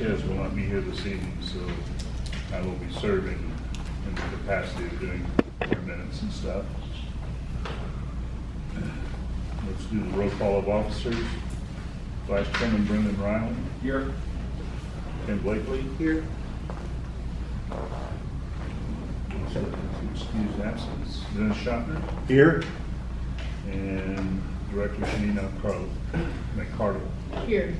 Hernandez will not be here this evening, so I will be serving in the capacity of doing their minutes and stuff. Let's do the roll call of officers. Vice Chairman Brendan Riley. Here. Ken Blakely. Here. Excuse absence. Dennis Schottner. Here. And Director Shanina McCardle. Here.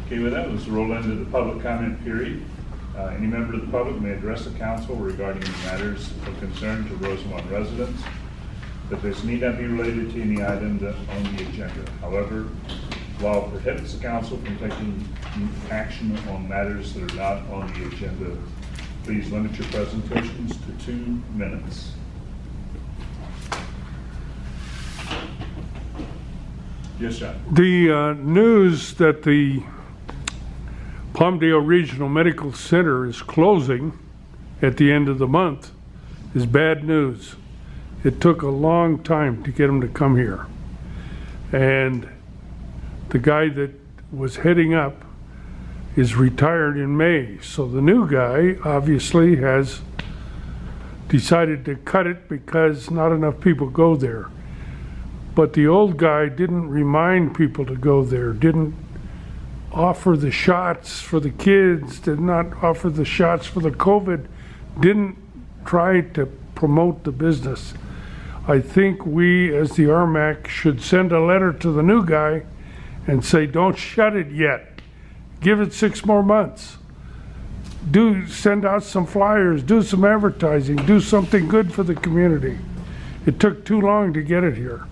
Okay, with that, let's roll into the public comment period. Any member of the public may address the council regarding matters of concern to Rosamond residents, but this need not be related to any item on the agenda. However, while it prohibits the council from taking action on matters that are not on the agenda, please limit your presentations to 2 minutes. Yes, sir. The news that the Palmdale Regional Medical Center is closing at the end of the month is bad news. It took a long time to get them to come here. And the guy that was heading up is retired in May. So the new guy obviously has decided to cut it because not enough people go there. But the old guy didn't remind people to go there, didn't offer the shots for the kids, did not offer the shots for the COVID, didn't try to promote the business. I think we, as the RMAC, should send a letter to the new guy and say, don't shut it yet. Give it 6 more months. Send out some flyers, do some advertising, do something good for the community. It took too long to get it here.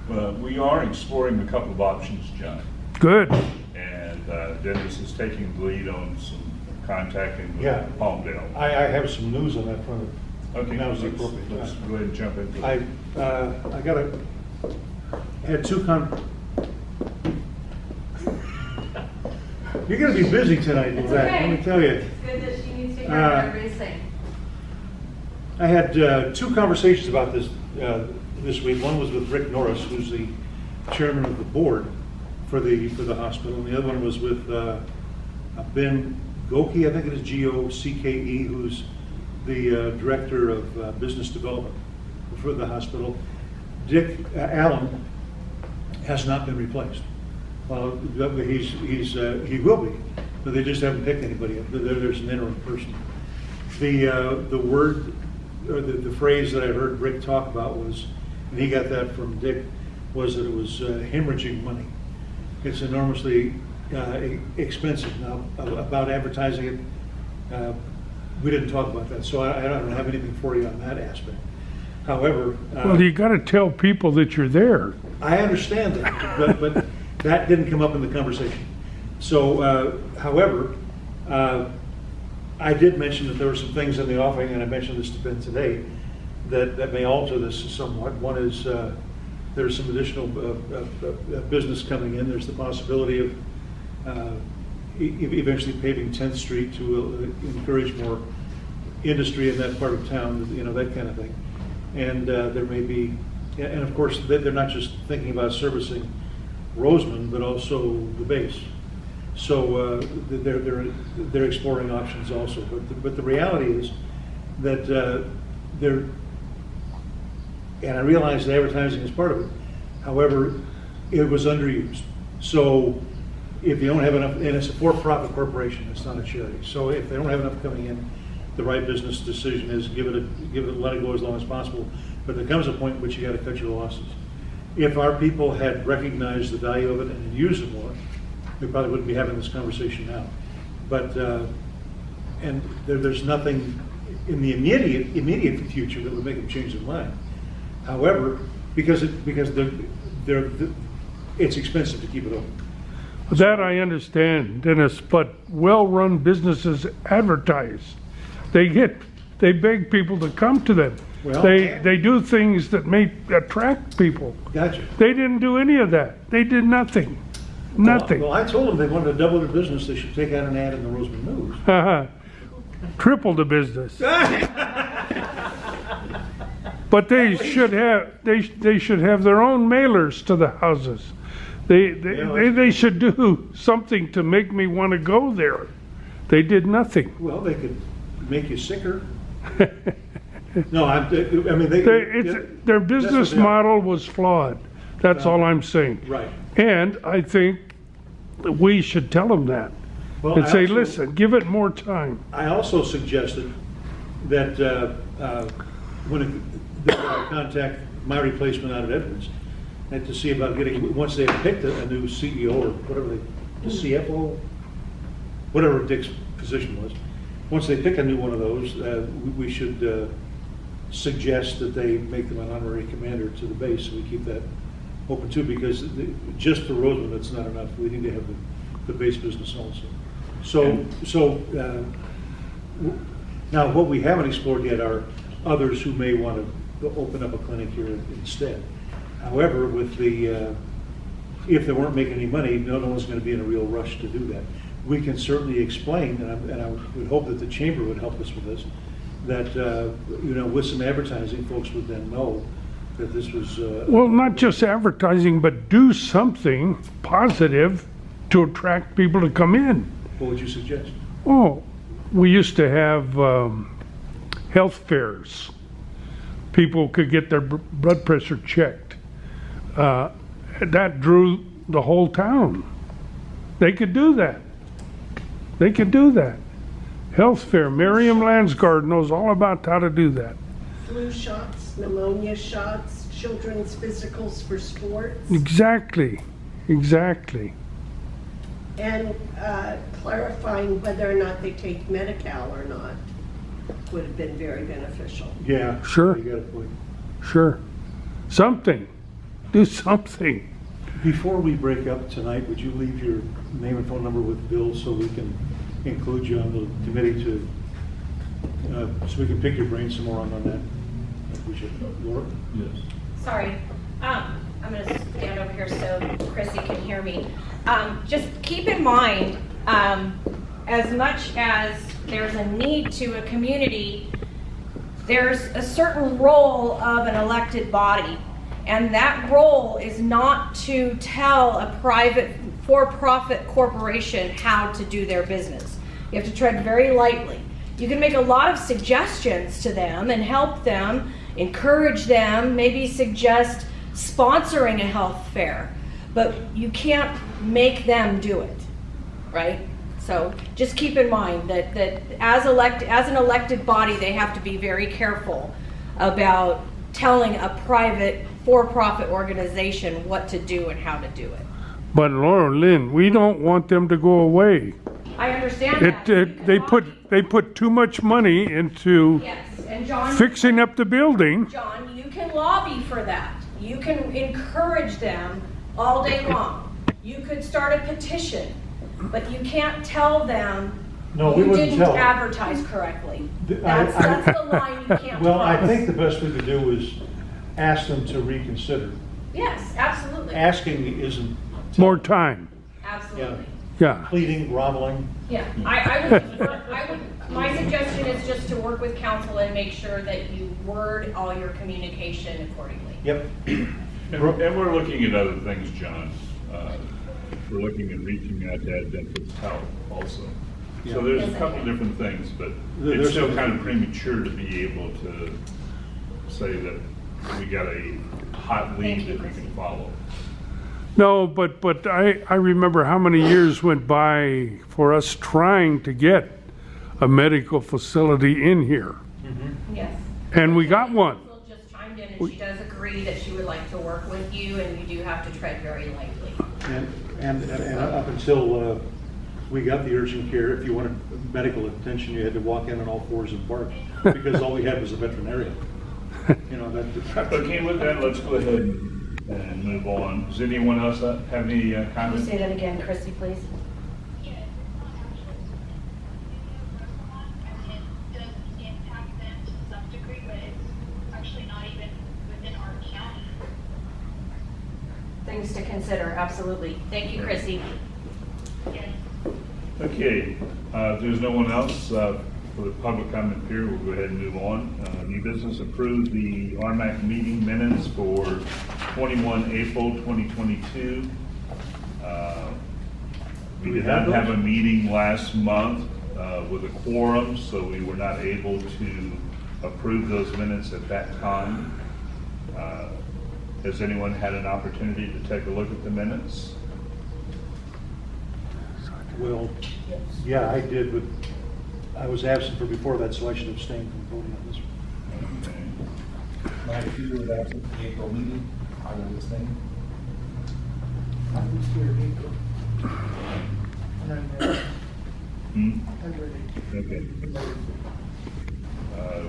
Well, we are exploring a couple of options, John. Good. And Dennis is taking the lead on some contacting with Yeah. Palmdale. I have some news on that front. Okay, Now's the let's appropriate go time. ahead and jump into it. I had 2 You're gonna be busy tonight, It's Lorette, okay. let me tell you. It's good that she needs to hear what everybody's saying. I had 2 conversations about this this week. One was with Rick Norris, who's the chairman of the board for the hospital, and the other one was with Ben Goke, I think it is Gocke, who's the director of business development for the hospital. Dick Allen has not been replaced. Well, he will be, but they just haven't picked anybody yet. There's an interim person. The word, or the phrase that I heard Rick talk about was, and he got that from Dick, was that it was hemorrhaging money. It's enormously expensive. Now, about advertising it, we didn't talk about that, so I don't have anything for you on that aspect. However, Well, you got to tell people that you're there. I understand that, but that didn't come up in the conversation. So, however, I did mention that there were some things in the offing, and I mentioned this to Ben today, that may alter this somewhat. One is there's some additional business coming in. There's the possibility of eventually paving 10th Street to encourage more industry in that part of town, that kind of thing. And there may be, and of course, they're not just thinking about servicing Rosamond, but also the base. So they're exploring options also. But the reality is that they're, and I realize that advertising is part of it. However, it was underused. So if you don't have enough, and it's a for-profit corporation, it's not a charity. So if they don't have enough coming in, the right business decision is let it go as long as possible. But there comes a point in which you got to cut your losses. If our people had recognized the value of it and used it more, we probably wouldn't be having this conversation now. But and there's nothing in the immediate future that would make them change their mind. However, because it's expensive to keep it open. That I understand, Dennis, but well-run businesses advertise. They beg people to come to them. Well, They do things that may attract people. Gotcha. They didn't do any of that. They did nothing. Nothing. Well, I told them they wanted to double their business, they should take out an ad in the Rosamond News. Triple the business. But they should have their own mailers to the houses. They should do something to make me want to go there. They did nothing. Well, they could make you sicker. No, I mean, Their business model was flawed. That's all I'm saying. Right. And I think that we should tell them that. Well, And I say, also- listen, give it more time. I also suggested that when they contact my replacement out at Edwards, and to see about getting, once they have picked a new CEO or whatever the CFO, whatever Dick's position was, once they pick a new one of those, we should suggest that they make them an honorary commander to the base, so we keep that open too, because just for Rosamond, that's not enough. We need to have the base business also. So now what we haven't explored yet are others who may want to open up a clinic here instead. However, with if they weren't making any money, no one's going to be in a real rush to do that. We can certainly explain, and I would hope that the chamber would help us with this, that with some advertising, folks would then know that this was. Well, not just advertising, but do something positive to attract people to come in. What would you suggest? Oh, we used to have health fairs. People could get their blood pressure checked. That drew the whole town. They could do that. They could do that. Health fair. Miriam Lansgard knows all about how to do that. Flu shots, pneumonia shots, children's physicals for sports, Exactly. Exactly. and clarifying whether or not they take Medi-Cal or not would have been very beneficial. Yeah. Sure. You got a point. Sure. Something. Do something. Before we break up tonight, would you leave your name and phone number with Bill so we can include you on the committee so we can pick your brain some more on that? I appreciate it. Laura? Yes. Sorry. I'm going to stand over here so Chrissy can hear me. Just keep in mind, as much as there's a need to a community, there's a certain role of an elected body. And that role is not to tell a private for-profit corporation how to do their business. You have to tread very lightly. You can make a lot of suggestions to them and help them, encourage them, maybe suggest sponsoring a health fair, but you can't make them do it, right? So just keep in mind that as an elected body, they have to be very careful about telling a private for-profit organization what to do and how to do it. But Laura Lynn, we don't want them to go away. I understand that. They put too much money into Yes, and John, fixing up the building. John, you can lobby for that. You can encourage them all day long. You could start a petition, but you can't tell them No, we you wouldn't didn't tell them. advertise correctly. I- That's the line you can't Well, I cross. think the best we could do is ask them to reconsider. Yes, absolutely. Asking isn't More time. Absolutely. Yeah. pleading, groveling. Yeah, I would, my suggestion is just to work with council and make sure that you word all your communication accordingly. Yep. And we're looking at other things, John. We're looking at reaching out to Adventist Health also. So there's a couple different things, but There's it's still some- kind of premature to be able to say that we got a hot lead that we can follow. No, but I remember how many years went by for us trying to get a medical facility in here. Yes. And we got one. Council just chimed in and she does agree that she would like to work with you and you do have to tread very lightly. And up until we got the urgent care, if you wanted medical attention, you had to walk in on all fours and bark, because all we had was a veterinarian. You know, that. Okay, with that, let's go ahead and move on. Does anyone else have any Can you comments? say that again, Chrissy, please? Yeah, it's not actually, it does impact them to some degree, but it's actually not even within our county. Things to consider, absolutely. Thank you, Chrissy. Yes. Okay, if there's no one else for the public comment period, we'll go ahead and move on. New business, approve the RMAC meeting minutes for 21 April 2022. We Do did have not have those? a meeting last month with a quorum, so we were not able to approve those minutes at that time. Has anyone had an opportunity to take a look at the minutes? Well, yeah, I did, but I was absent for before that, so I should abstain from voting on this one. Okay. Mike, you were absent at the April meeting, I was listening. I was here in April. Hmm? I'm ready. Okay.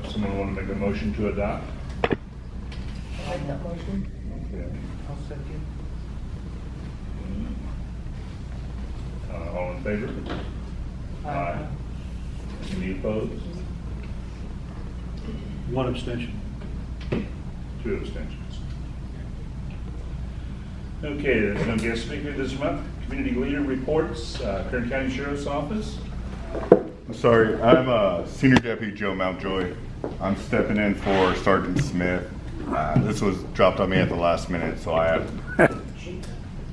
Someone want to make a motion to adopt? Make that motion. Okay. I'll second. All in favor? Aye. Any opposed? One abstention. 2 abstentions. Okay, there's no guest speaker this month. Community leader reports, Kern County Sheriff's Office. Sorry, I'm Senior Deputy Joe Mountjoy. I'm stepping in for Sergeant Smith. This was dropped on me at the last minute, so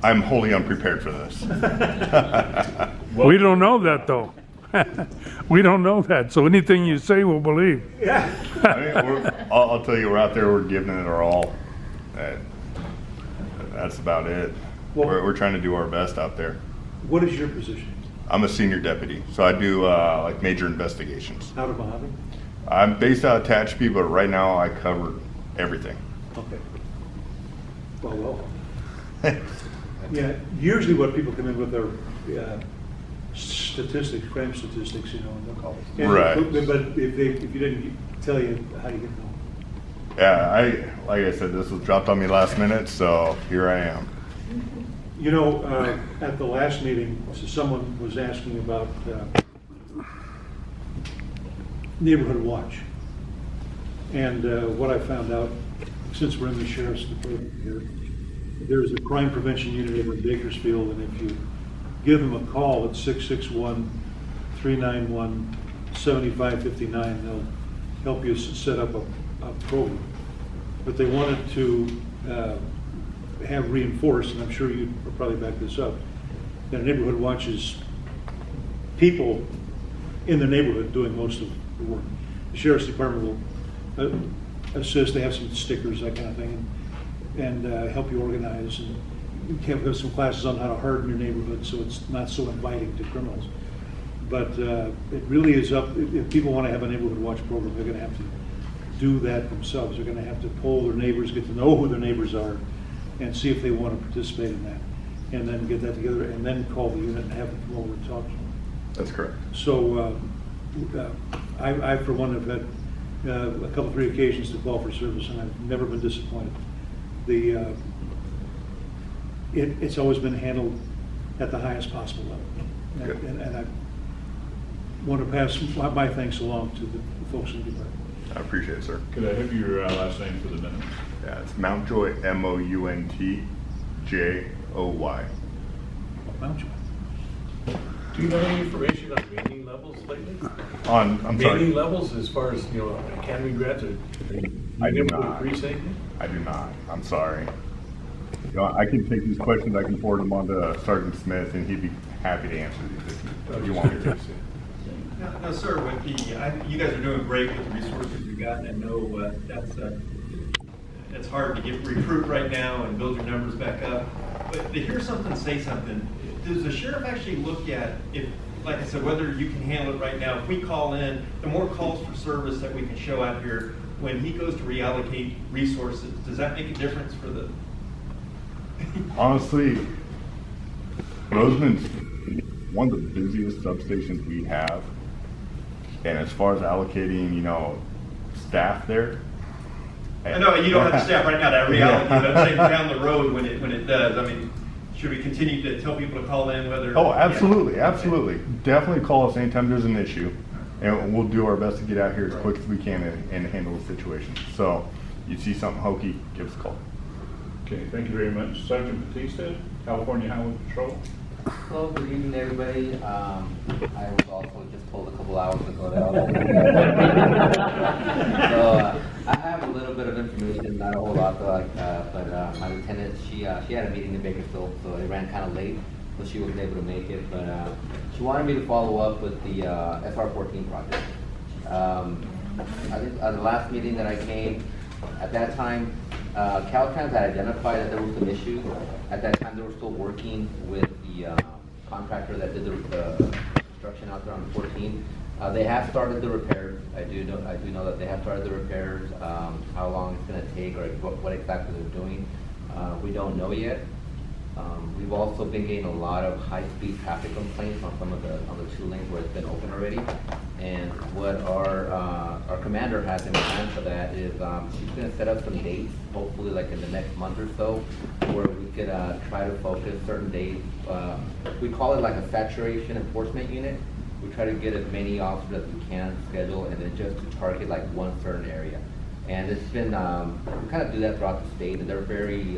I'm wholly unprepared for this. We don't know that, though. We don't know that, so anything you say, we'll believe. Yeah. I'll tell you, we're out there, we're giving it our all. That's about it. Well- We're trying to do our best out there. What is your position? I'm a senior deputy, so I do like major investigations. Out of Mojave? I'm based out of Tehachapi, but right now I cover everything. Okay. Well. Yeah, usually what people come in with are statistics, crime statistics, you know. And Right. But if you didn't tell you, how do you get them? Yeah, like I said, this was dropped on me last minute, so here I am. You know, at the last meeting, someone was asking about neighborhood watch. And what I found out, since we're in the sheriff's department here, there's a crime prevention unit over in Bakersfield, and if you give them a call at 661-391-7559, they'll help you set up a program. But they wanted to have reinforced, and I'm sure you will probably back this up, that a neighborhood watch is people in the neighborhood doing most of the work. The sheriff's department will assist, they have some stickers, that kind of thing, and help you organize, and you have some classes on how to harden your neighborhood so it's not so inviting to criminals. But it really is up, if people want to have a neighborhood watch program, they're going to have to do that themselves. They're going to have to poll their neighbors, get to know who their neighbors are, and see if they want to participate in that, and then get that together, and then call the unit and have them come over and talk to them. That's correct. So I for one, have had a couple, 3 occasions to call for service, and I've never been disappointed. It's always been handled at the highest possible level. Good. And I want to pass my thanks along to the folks in the department. I appreciate it, sir. Could I have your last name for the minutes? Yeah, it's Mountjoy, Mountjoy. Mountjoy. Do you know any information on gaining levels lately? I'm Gaining sorry. levels as far as, academy grads, or I do able to not. increase anything? I do not. I'm sorry. I can take these questions, I can forward them on to Sergeant Smith, and he'd be happy to answer these if you want me to. No, sir, you guys are doing great with the resources you've got, and I know it's hard to recruit right now and build your numbers back up. But to hear something, say something, does the sheriff actually look at, if, like I said, whether you can handle it right now? If we call in, the more calls for service that we can show out here, when he goes to reallocate resources, does that make a difference for the? Honestly, Rosamond's one of the busiest substations we have. And as far as allocating, staff there. I know you don't have the staff right now to reallocate, but I'm saying down the road when it does, I mean, should we continue to tell people to call in whether? Oh, absolutely, absolutely. Definitely call us anytime there's an issue, and we'll do our best to get out here as quick as we can and handle the situation. So, you see something hokey, give us a call. Okay, thank you very much. Sergeant Batista, California Highway Patrol. Hello, good evening, everybody. I was also just told a couple hours ago that I was so I have a little bit of information, not a whole lot, but my lieutenant, she had a meeting in Bakersfield, so it ran kind of late. so she wasn't able to make it, but she wanted me to follow up with the SR14 project. I think at the last meeting that I came, at that time, Caltrans had identified that there were some issues. At that time, they were still working with the contractor that did the construction out there on the 14th. They have started the repairs. I do know that they have started the repairs. How long it's going to take or what exactly they're doing, we don't know yet. We've also been getting a lot of high-speed traffic complaints on some of the 2 lanes where it's been open already. And what our commander has in plan for that is she's going to set up some dates, hopefully like in the next month or so, where we could try to focus certain days. We call it like a saturation enforcement unit. We try to get as many officers as we can schedule, and then just to target like one certain area. And it's been we kind of do that throughout the state, and they're very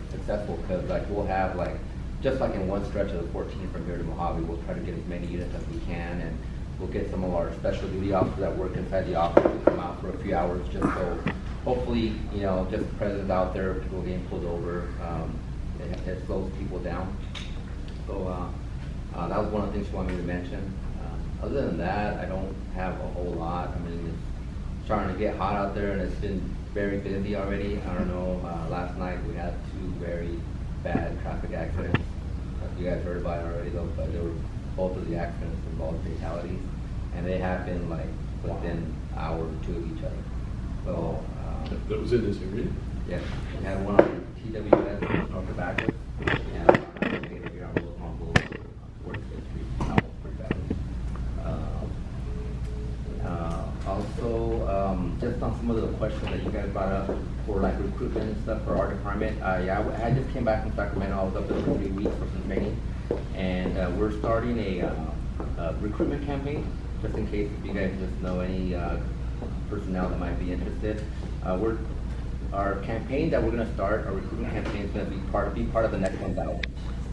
successful because like we'll have like just like in one stretch of the 14 from here to Mojave, we'll try to get as many units as we can, and we'll get some of our special duty officers that work inside the office to come out for a few hours just so hopefully, you know, just the president's out there, people getting pulled over, it slows people down. So that was one of the things she wanted me to mention. Other than that, I don't have a whole lot. I mean, it's starting to get hot out there and it's been very busy already. I don't know, last night we had 2 very bad traffic accidents. You guys heard about it already though, but they were both of the accidents involved fatalities, and they happened like within an hour or 2 of each other. So That was in this area? yeah, we had one on TWS on the back, and here on Rosamond Boulevard, 45th Street. That was pretty bad. Also, just on some of the questions that you guys brought up for like recruitment and stuff for our department. Yeah, I just came back from Sacramento. I was up there for 3 weeks for some training, and we're starting a recruitment campaign. Just in case if you guys just know any personnel that might be interested. Our campaign that we're going to start, our recruitment campaign, is going to be part of the next 1,000.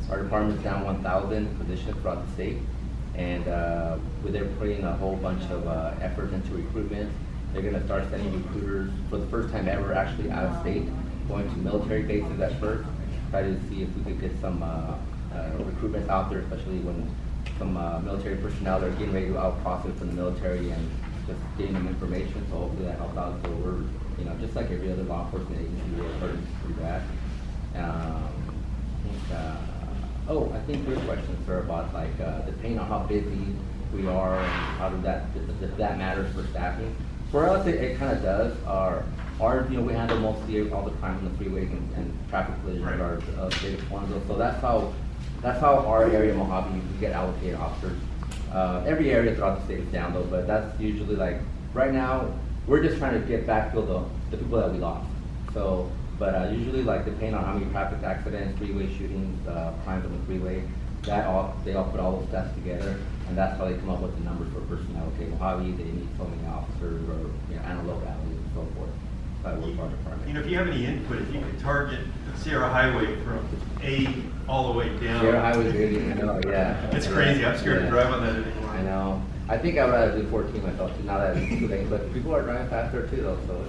Our department's down 1,000 positions throughout the state, and they're putting a whole bunch of effort into recruitment. They're going to start sending recruiters for the first time ever, actually out of state, going to military bases at first, try to see if we could get some recruitment out there, especially when some military personnel are getting ready to out process from the military and just getting them information. So hopefully that helps out. So we're, you know, just like every other law enforcement agency, we're starting to do that. I think your question, sir, about like depending on how busy we are and how does that matters for staffing. For us, it kind of does. Our you know, we handle mostly all the crime on the freeways and traffic collisions are biggest ones. So that's how our area of Mojave, we get allocated officers. Every area throughout the state is down though, but that's usually like, right now, we're just trying to get backfill the people that we lost. So, but usually like depending on how many traffic accidents, freeway shootings, crimes on the freeway, they all put all those stats together, and that's how they come up with the numbers for personnel. Okay, Mojave, they need so many officers, or you know, Antelope Valley and so forth. That works our department. You know, if you have any input, if you could target Sierra Highway from A all the way down. Sierra Highway's really, I know, yeah. It's crazy. I'm scared to drive on that anymore. I know. I think I would rather do 14 myself, not that it's too late, but people are driving faster too though, so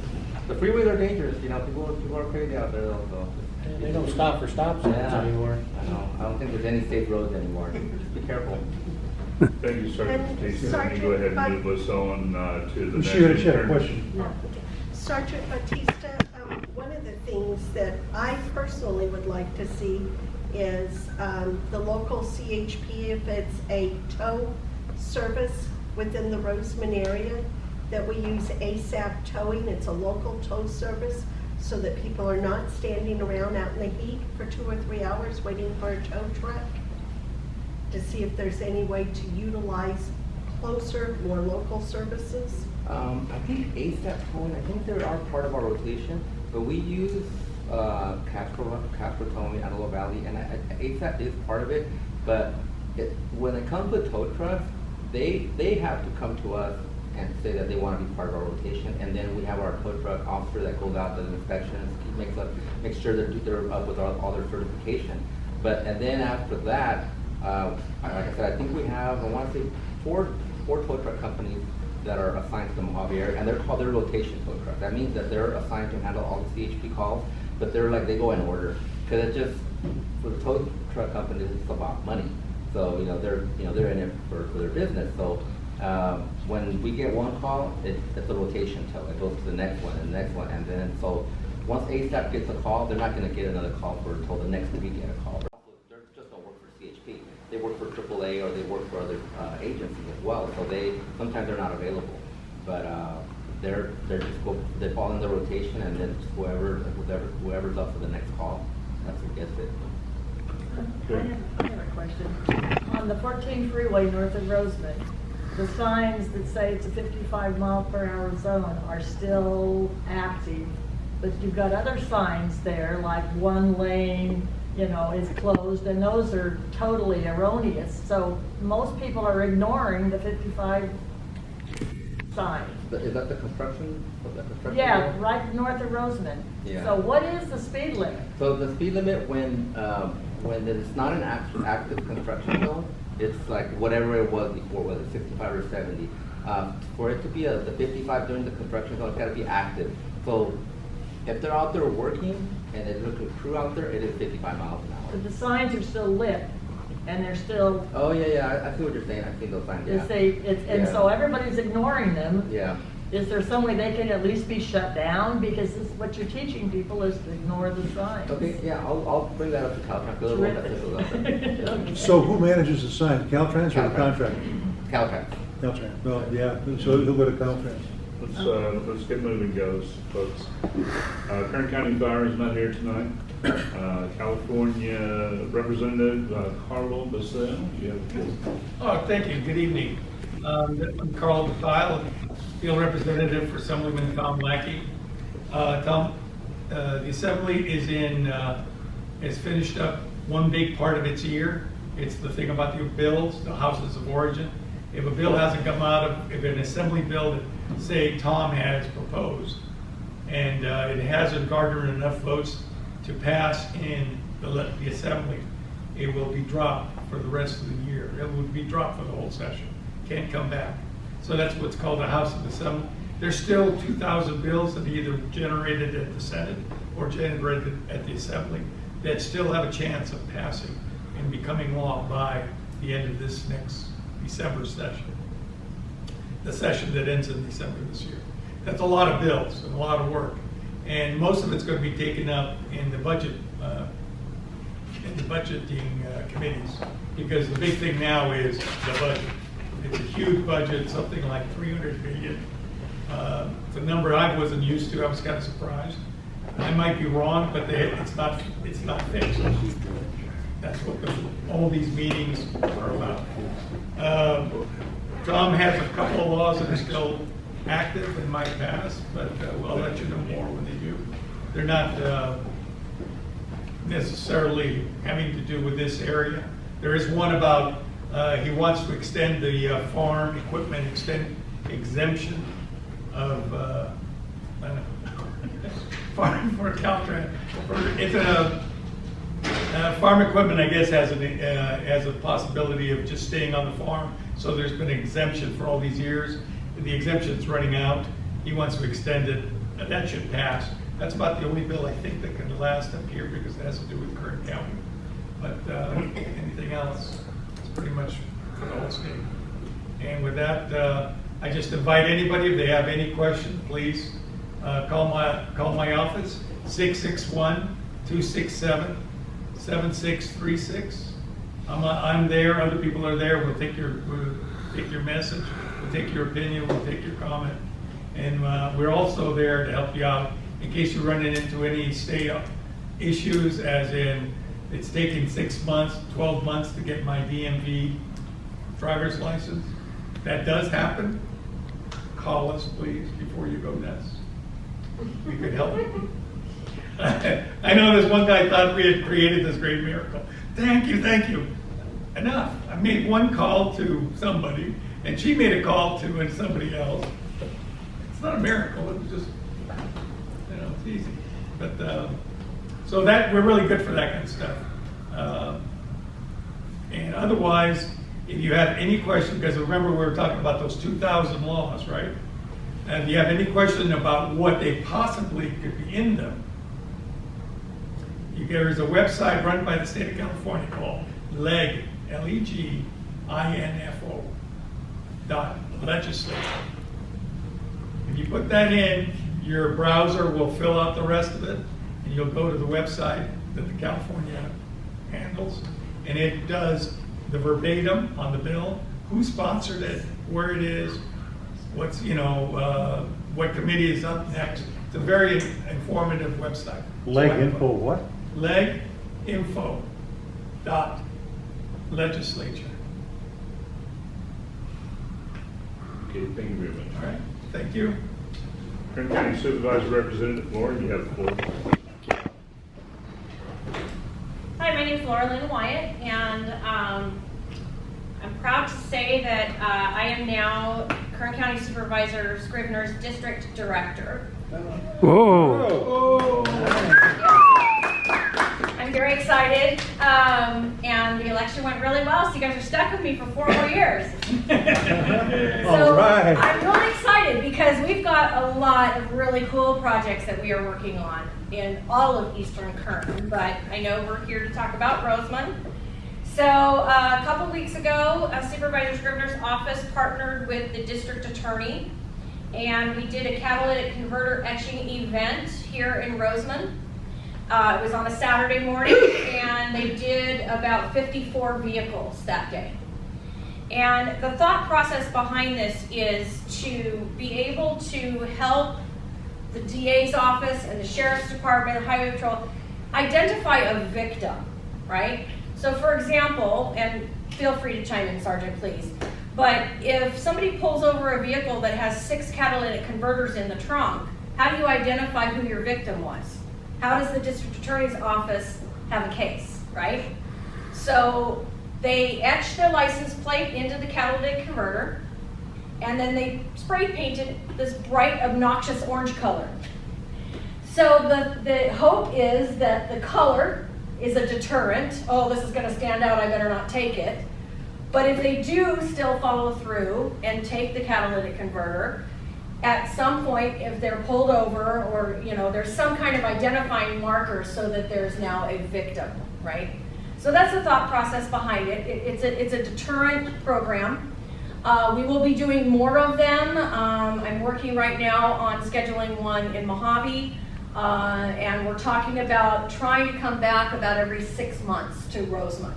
the freeways are dangerous, you know, people are crazy out there though, so. They don't stop for stop signs anymore. I know. I don't think there's any safe roads anymore. Just be careful. Thank you, Sergeant Batista. Let me go ahead and move us on to the next. She had a question. Sergeant Batista, one of the things that I personally would like to see is the local CHP, if it's a tow service within the Rosamond area, that we use ASAP towing. It's a local tow service so that people are not standing around out in the heat for 2 or 3 hours waiting for a tow truck, to see if there's any way to utilize closer, more local services. I think ASAP towing, I think they are part of our rotation, but we use Castro towing, Antelope Valley, and ASAP is part of it, but when it comes to tow trucks, they have to come to us and say that they want to be part of our rotation, and then we have our tow truck officer that goes out, does inspections, makes sure they're up with all their certification. And then after that, like I said, I think we have, I want to say, four tow truck companies that are assigned to the Mojave area, and they're called their rotation tow trucks. That means that they're assigned to handle all the CHP calls, but they're like, they go in order. Because it just, for the tow truck companies, it's about money. So, they're in it for their business. So, when we get one call, it's a rotation tow. It goes to the next one and the next one, and then, so, once ASAP gets a call, they're not gonna get another call until the next week get a call. They just don't work for CHP. They work for AAA or they work for other agencies as well, so sometimes they're not available. But they fall in the rotation, and then whoever's up for the next call, that's who gets it. I have a question. On the 14 freeway north of Rosamond, the signs that say it's a 55-mile-per-hour zone are still active, but you've got other signs there, like one lane, is closed, and those are totally erroneous. So most people are ignoring the 55 sign. Is that the construction? Yeah, zone? right north of Rosamond. Yeah. So what is the speed limit? So the speed limit when it's not an active construction zone, it's like whatever it was before, whether it's 65 or 70. For it to be the 55 during the construction zone, it's got to be active. So if they're out there working and there's a crew out there, it is 55 miles an hour. But the signs are still lit, and they're still. Oh yeah, I see what you're saying. I see those signs. Yeah. And so everybody's ignoring them. Yeah. Is there some way they can at least be shut down? Because this, what you're teaching people is to ignore the signs. Okay, yeah, I'll bring that up to Caltrans. So who manages the signs, Caltrans or the contractor? Caltrans. Caltrans, well, yeah, so he'll go to Caltrans. Let's get moving, goes, folks. Kern County Fire is not here tonight. California Representative Carlo Basile, you have the floor. Oh, thank you. Good evening. I'm Carl Basile, field representative for Assemblyman Tom Lackey. Tom, the Assembly has finished up one big part of its year. It's the thing about the bills, the houses of origin. If a bill hasn't come out of, if an Assembly bill that, say, Tom has proposed, and it hasn't garnered enough votes to pass in the Assembly, it will be dropped for the rest of the year. It would be dropped for the whole session. Can't come back. So that's what's called the House of Assembly. There's still 2,000 bills that are either generated at the Senate or generated at the Assembly that still have a chance of passing and becoming law by the end of this next December session. The session that ends in December this year. That's a lot of bills and a lot of work. And most of it's going to be taken up in the budgeting committees, because the big thing now is the budget. It's a huge budget, something like $300 billion. It's a number I wasn't used to. I was kind of surprised. I might be wrong, but it's not fixed. That's what all these meetings are about. Tom has a couple of laws that are still active and might pass, but I'll let you know more when they do. They're not necessarily having to do with this area. There is one about he wants to extend the farm equipment exemption of farm for Caltrans. It's farm equipment, I guess, has a possibility of just staying on the farm. So there's been an exemption for all these years. The exemption's running out. He wants to extend it. That should pass. That's about the only bill I think that can last up here, because it has to do with Kern County. But anything else is pretty much for the whole state. And with that, I just invite anybody, if they have any questions, please call my office, 661-267-7636. I'm there. Other people are there. We'll take your message. We'll take your opinion. We'll take your comment. And we're also there to help you out in case you're running into any state issues, as in it's taking 6 months, 12 months to get my DMV driver's license. That does happen. Call us, please, before you go nuts. We could help you. I know this one guy thought we had created this great miracle. Thank you, thank you. Enough. I made one call to somebody, and she made a call to somebody else. It's not a miracle. It was just, it's easy. But so that we're really good for that kind of stuff. And otherwise, if you have any question, because remember we were talking about those 2,000 laws, right? And if you have any question about what they possibly could be in them, you There is a website run by the state of California called LEGINFO, L-E-G-I-N-F-O, .legislature. If you put that in, your browser will fill out the rest of it, and you'll go to the website that the California handles, and it does the verbatim on the bill, who sponsored it, where it is, what's, what committee is up next. It's a very informative website. Leg info what? LEGINFO.legislature. Okay, thank you very much. All right, thank you. Kern County Supervisor Representative Laura, you have the floor. Hi, my name is Laura Lynn Wyatt, and I'm proud to say that I am now Kern County Supervisor Scrivener's District Director. Whoa. I'm very excited, and the election went really well, so you guys are stuck with me for 4 more years. All right. I'm really excited because we've got a lot of really cool projects that we are working on in all of Eastern Kern, but I know we're here to talk about Rosamond. So a couple weeks ago, Supervisor Scrivener's office partnered with the district attorney, and we did a catalytic converter etching event here in Rosamond. It was on a Saturday morning, and they did about 54 vehicles that day. And the thought process behind this is to be able to help the DA's office and the Sheriff's Department, Highway Patrol, identify a victim, right? So for example, and feel free to chime in, Sergeant, please, but if somebody pulls over a vehicle that has 6 catalytic converters in the trunk, how do you identify who your victim was? How does the district attorney's office have a case, right? So they etched their license plate into the catalytic converter, and then they spray painted this bright, obnoxious orange color. So the hope is that the color is a deterrent. Oh, this is going to stand out, I better not take it. But if they do still follow through and take the catalytic converter, at some point, if they're pulled over or, there's some kind of identifying marker so that there's now a victim, right? So that's the thought process behind it. It's a deterrent program. We will be doing more of them. I'm working right now on scheduling one in Mojave, and we're talking about trying to come back about every 6 months to Rosamond.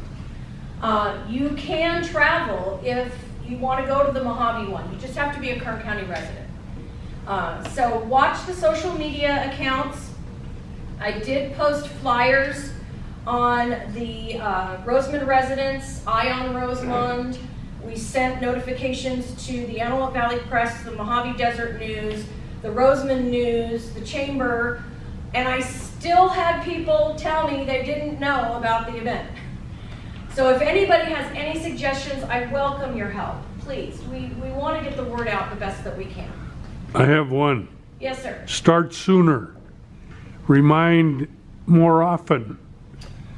You can travel if you want to go to the Mojave one. You just have to be a Kern County resident. So watch the social media accounts. I did post flyers on the Rosamond residents, Eye on Rosamond. We sent notifications to the Antelope Valley Press, the Mojave Desert News, the Rosamond News, the Chamber, and I still had people tell me they didn't know about the event. So if anybody has any suggestions, I welcome your help. Please, we want to get the word out the best that we can. I have one. Yes, sir. Start sooner. Remind more often.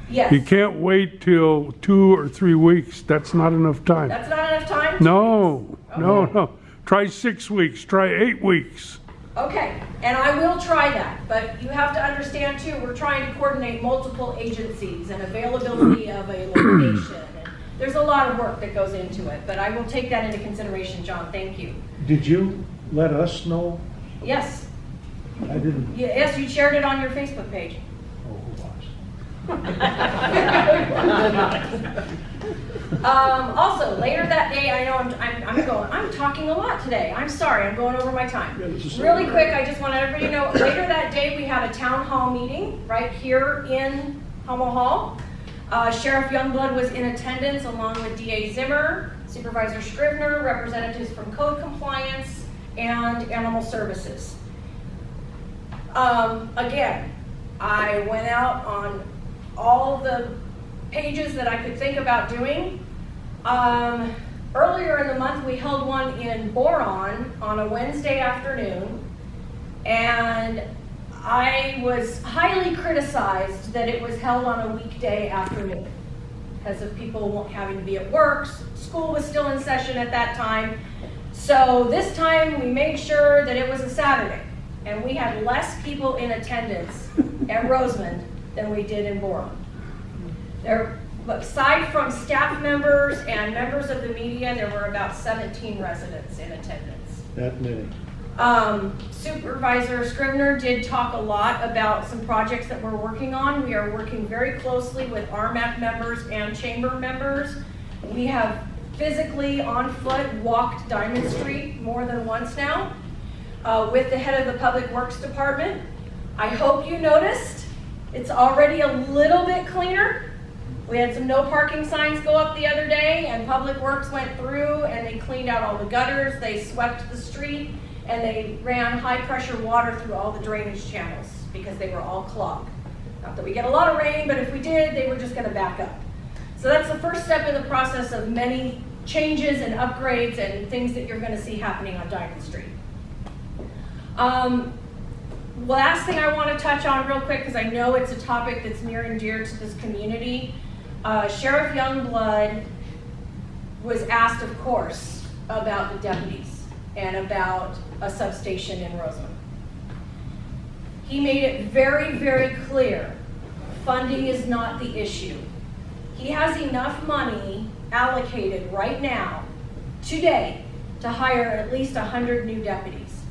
Yes. You can't wait till 2 or 3 weeks. That's not enough time. That's not enough time? No, Okay. no. Try 6 weeks. Try 8 weeks. Okay, and I will try that, but you have to understand too, we're trying to coordinate multiple agencies and availability of a location. And there's a lot of work that goes into it, but I will take that into consideration, John. Thank you. Did you let us know? Yes. I didn't. Yes, you shared it on your Facebook page. Oh, who Also, later that day, I know I'm talking a lot today. I'm sorry, I'm going over my time. Really quick, I just want everybody to know, later that day, we have a town hall meeting right here in Hummel Hall. Sheriff Youngblood was in attendance along with DA Zimmer, Supervisor Scrivener, representatives from Code Compliance, and Animal Services. Again, I went out on all the pages that I could think about doing. Earlier in the month, we held one in Boron on a Wednesday afternoon, and I was highly criticized that it was held on a weekday afternoon because of people having to be at work. School was still in session at that time. So this time we made sure that it was a Saturday, and we had less people in attendance at Rosamond than we did in Boron. But aside from staff members and members of the media, there were about 17 residents in attendance. That many. Supervisor Scrivener did talk a lot about some projects that we're working on. We are working very closely with RMAC members and chamber members. We have physically on foot walked Diamond Street more than once now with the head of the Public Works Department. I hope you noticed it's already a little bit cleaner. We had some no parking signs go up the other day, and Public Works went through and they cleaned out all the gutters, they swept the street, and they ran high pressure water through all the drainage channels because they were all clogged. Not that we get a lot of rain, but if we did, they were just gonna back up. So that's the first step in the process of many changes and upgrades and things that you're gonna see happening on Diamond Street. Last thing I wanna touch on real quick, because I know it's a topic that's near and dear to this community. Sheriff Youngblood was asked, of course, about the deputies and about a substation in Rosamond. He made it very, very clear, funding is not the issue. He has enough money allocated right now, today, to hire at least 100 new deputies,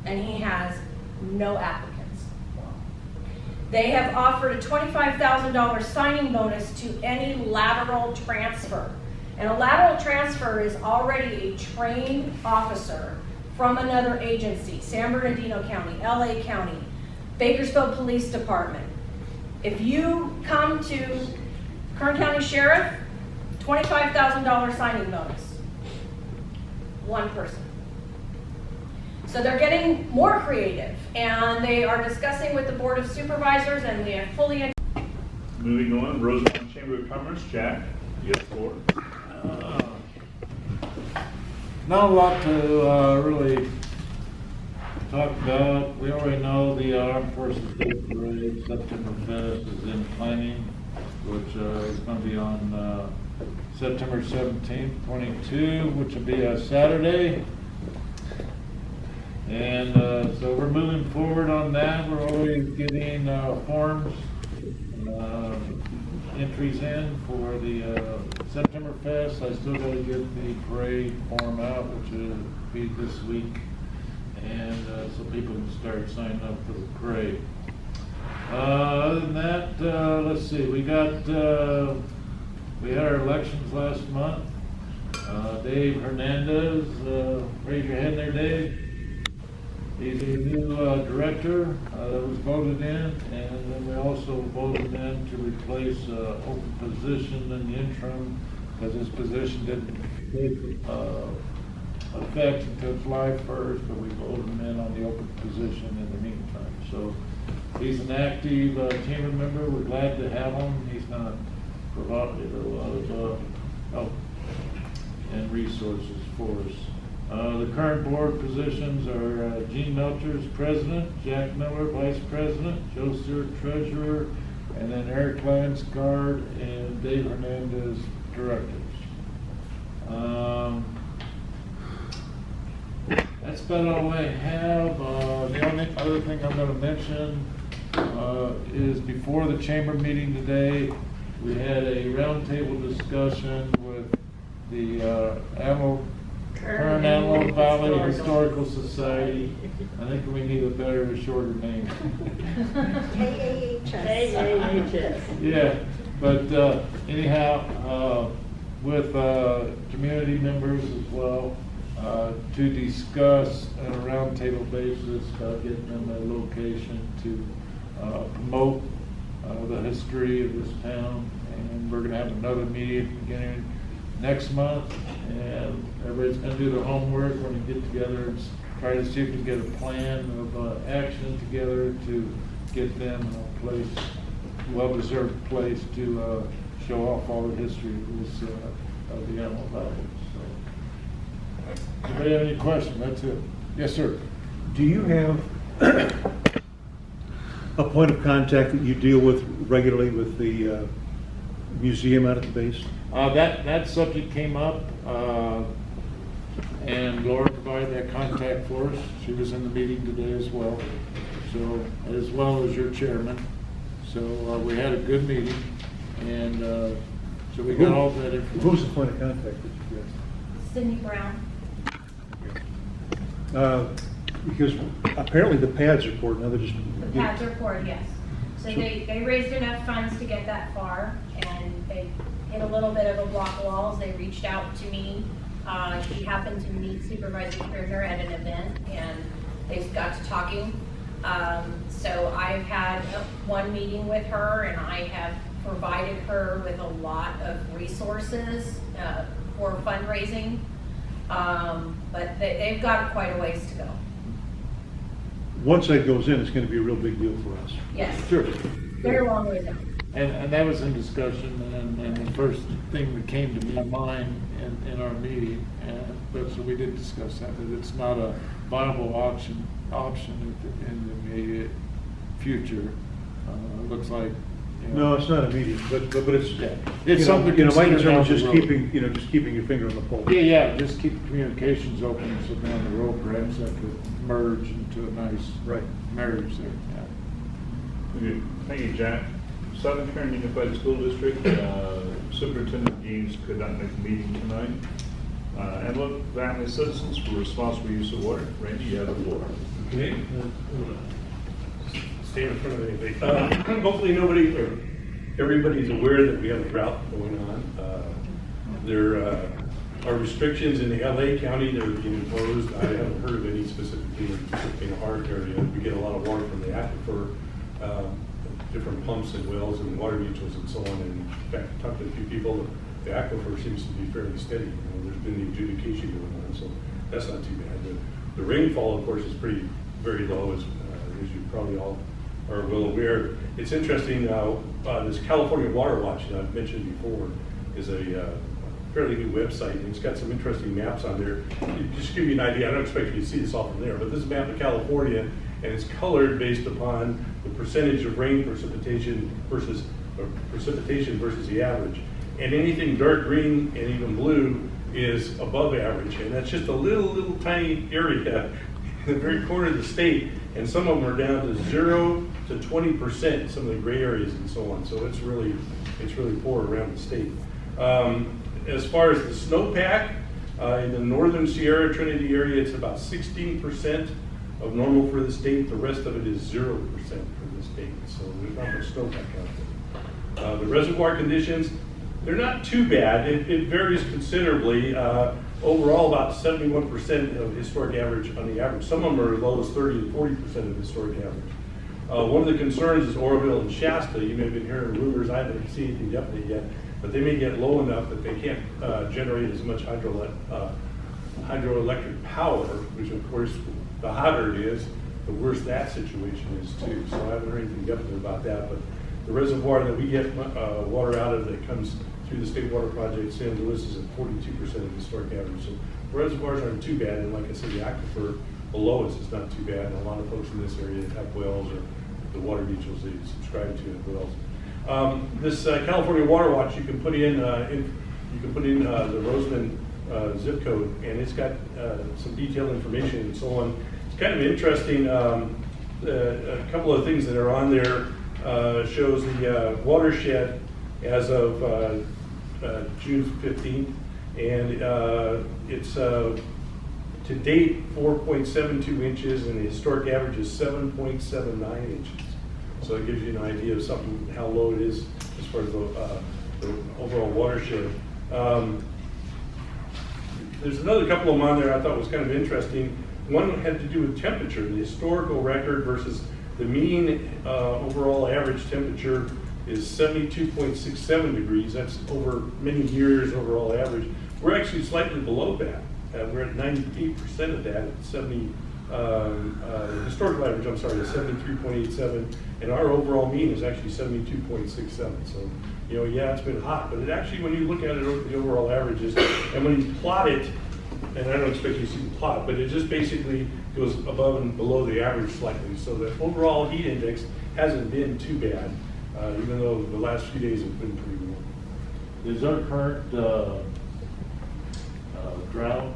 and he has no applicants. They have offered a $25,000 signing bonus to any lateral transfer. And a lateral transfer is already a trained officer from another agency, San Bernardino County, LA County, Bakersfield Police Department. If you come to Kern County Sheriff, $25,000 signing bonus. One person. So they're getting more creative, and they are discussing with the Board of Supervisors, and we have fully. Moving on, Rosamond Chamber of Commerce, Jack, you have the floor. Not a lot to really talk about. We already know the Armed Forces Day Parade, Septemberfest is in planning, which is going to be on September 17th, 22, which will be a Saturday. And so we're moving forward on that. We're always getting forms, entries in for the Septemberfest. I still got to get the parade form out, which will be this week. And so people can start signing up for the parade. Other than that, let's see, we had our elections last month. Dave Hernandez, raise your hand there, Dave. He's a new director that was voted in, and then we also voted in to replace an open position in the interim, because his position didn't take effect until July 1st, but we voted him in on the open position in the meantime. So he's an active chamber member. We're glad to have him. He's not provided a lot of help and resources for us. The current board positions are Gene Melchers, President, Jack Miller, Vice President, Joe Stewart, Treasurer, and then Eric Lance, Guard, and Dave Hernandez, Directors. That's about all I have. The only other thing I'm going to mention is before the chamber meeting today, we had a roundtable discussion with the Kern Antelope Valley Historical Society. I think we need a better, shorter name. AAHS. Yeah, but anyhow, with community members as well, to discuss on a roundtable basis about getting them a location to promote the history of this town. And we're going to have another meeting beginning next month, and everybody's going to do their homework. We're going to get together and try to see if we can get a plan of action together to get them a place, well-deserved place to show off all the history of this of the Animal Valley. So, anybody have any questions? That's it. Yes, sir. Do you have a point of contact that you deal with regularly with the museum out at the base? That subject came up, and Laura provided that contact for us. She was in the meeting today as well, so as well as your chairman. So we had a good meeting, and so we got all that information. Who's the point of contact that you get? Cindy Brown. Because apparently the pads are poured, now they're just. The pads are poured, yes. So they raised enough funds to get that far, and they hit a little bit of a block walls. They reached out to me. She happened to meet Supervisor Kruger at an event, and they got to talking. So I've had one meeting with her, and I have provided her with a lot of resources for fundraising. But they've got quite a ways to go. Once that goes in, it's gonna be a real big deal for us. Yes. Sure. Very long way down. And that was in discussion, and the first thing that came to my mind in our meeting, but so we did discuss that it's not a viable option in the immediate future. It looks like. No, it's not immediate, but it's, It's something you know, my considered concern is down just the road. keeping, just keeping your finger on the pulse. Yeah, just keep communications open, so down the road perhaps that could merge into a nice marriage there, Okay. Thank you, Jack. Southern Kern Unified School District, Superintendent Deans could not make the meeting tonight. And look, family citizens for responsible use of water. Randy, you have the floor. Okay. Stay in front of anybody. Hopefully nobody, or everybody's aware that we have a drought going on. There are restrictions in the LA County that are being imposed. I haven't heard of any specifically in our area. We get a lot of water from the aquifer, different pumps and wells and water mutuals and so on. And in fact, I talked to a few people, the aquifer seems to be fairly steady. There's been the adjudication going on, so that's not too bad. The rainfall, of course, is very low, as you probably all are well aware. It's interesting, this California Water Watch that I've mentioned before is a fairly new website, and it's got some interesting maps on there. Just to give you an idea, I don't expect you to see this all from there, but this is a map of California, and it's colored based upon the percentage of rain precipitation versus the average. And anything dark green and even blue is above average, and that's just a little tiny area in the very corner of the state, and some of them are down to 0 to 20%, some of the gray areas and so on. So it's really poor around the state. As far as the snowpack, in the northern Sierra Trinity area, it's about 16% of normal for the state. The rest of it is 0% for the state. So there's not much snowpack out there. The reservoir conditions, they're not too bad. It varies considerably. Overall, about 71% of historic average on the average. Some of them are as low as 30 to 40% of historic average. One of the concerns is Oroville and Shasta. You may have been hearing rumors. I haven't seen anything definite yet, but they may get low enough that they can't generate as much hydroelectric power, which of course, the hotter it is, the worse that situation is too. So I haven't heard anything definite about that, but the reservoir that we get water out of that comes through the State Water Project, San Luis, is at 42% of historic average. So the reservoirs aren't too bad, and like I said, the aquifer below us is not too bad, and a lot of folks in this area have wells, or the water mutuals they subscribe to have wells. This California Water Watch, you can put in the Rosamond zip code, and it's got some detailed information and so on. It's kind of interesting. A couple of things that are on there shows the watershed as of June 15th, and it's to date 4.72 inches, and the historic average is 7.79 inches. So it gives you an idea of something, how low it is as far as the overall watershed. There's another couple of them on there I thought was kind of interesting. One had to do with temperature, the historical record versus the mean overall average temperature is 72.67 degrees. That's over many years overall average. We're actually slightly below that. We're at 98% of that, historical average, I'm sorry, is 73.87, and our overall mean is actually 72.67. So, yeah, it's been hot, but it actually, when you look at it over the overall averages, and when you plot it, and I don't expect you to see the plot, but it just basically goes above and below the average slightly. So the overall heat index hasn't been too bad, even though the last few days have been pretty warm. Is our current drought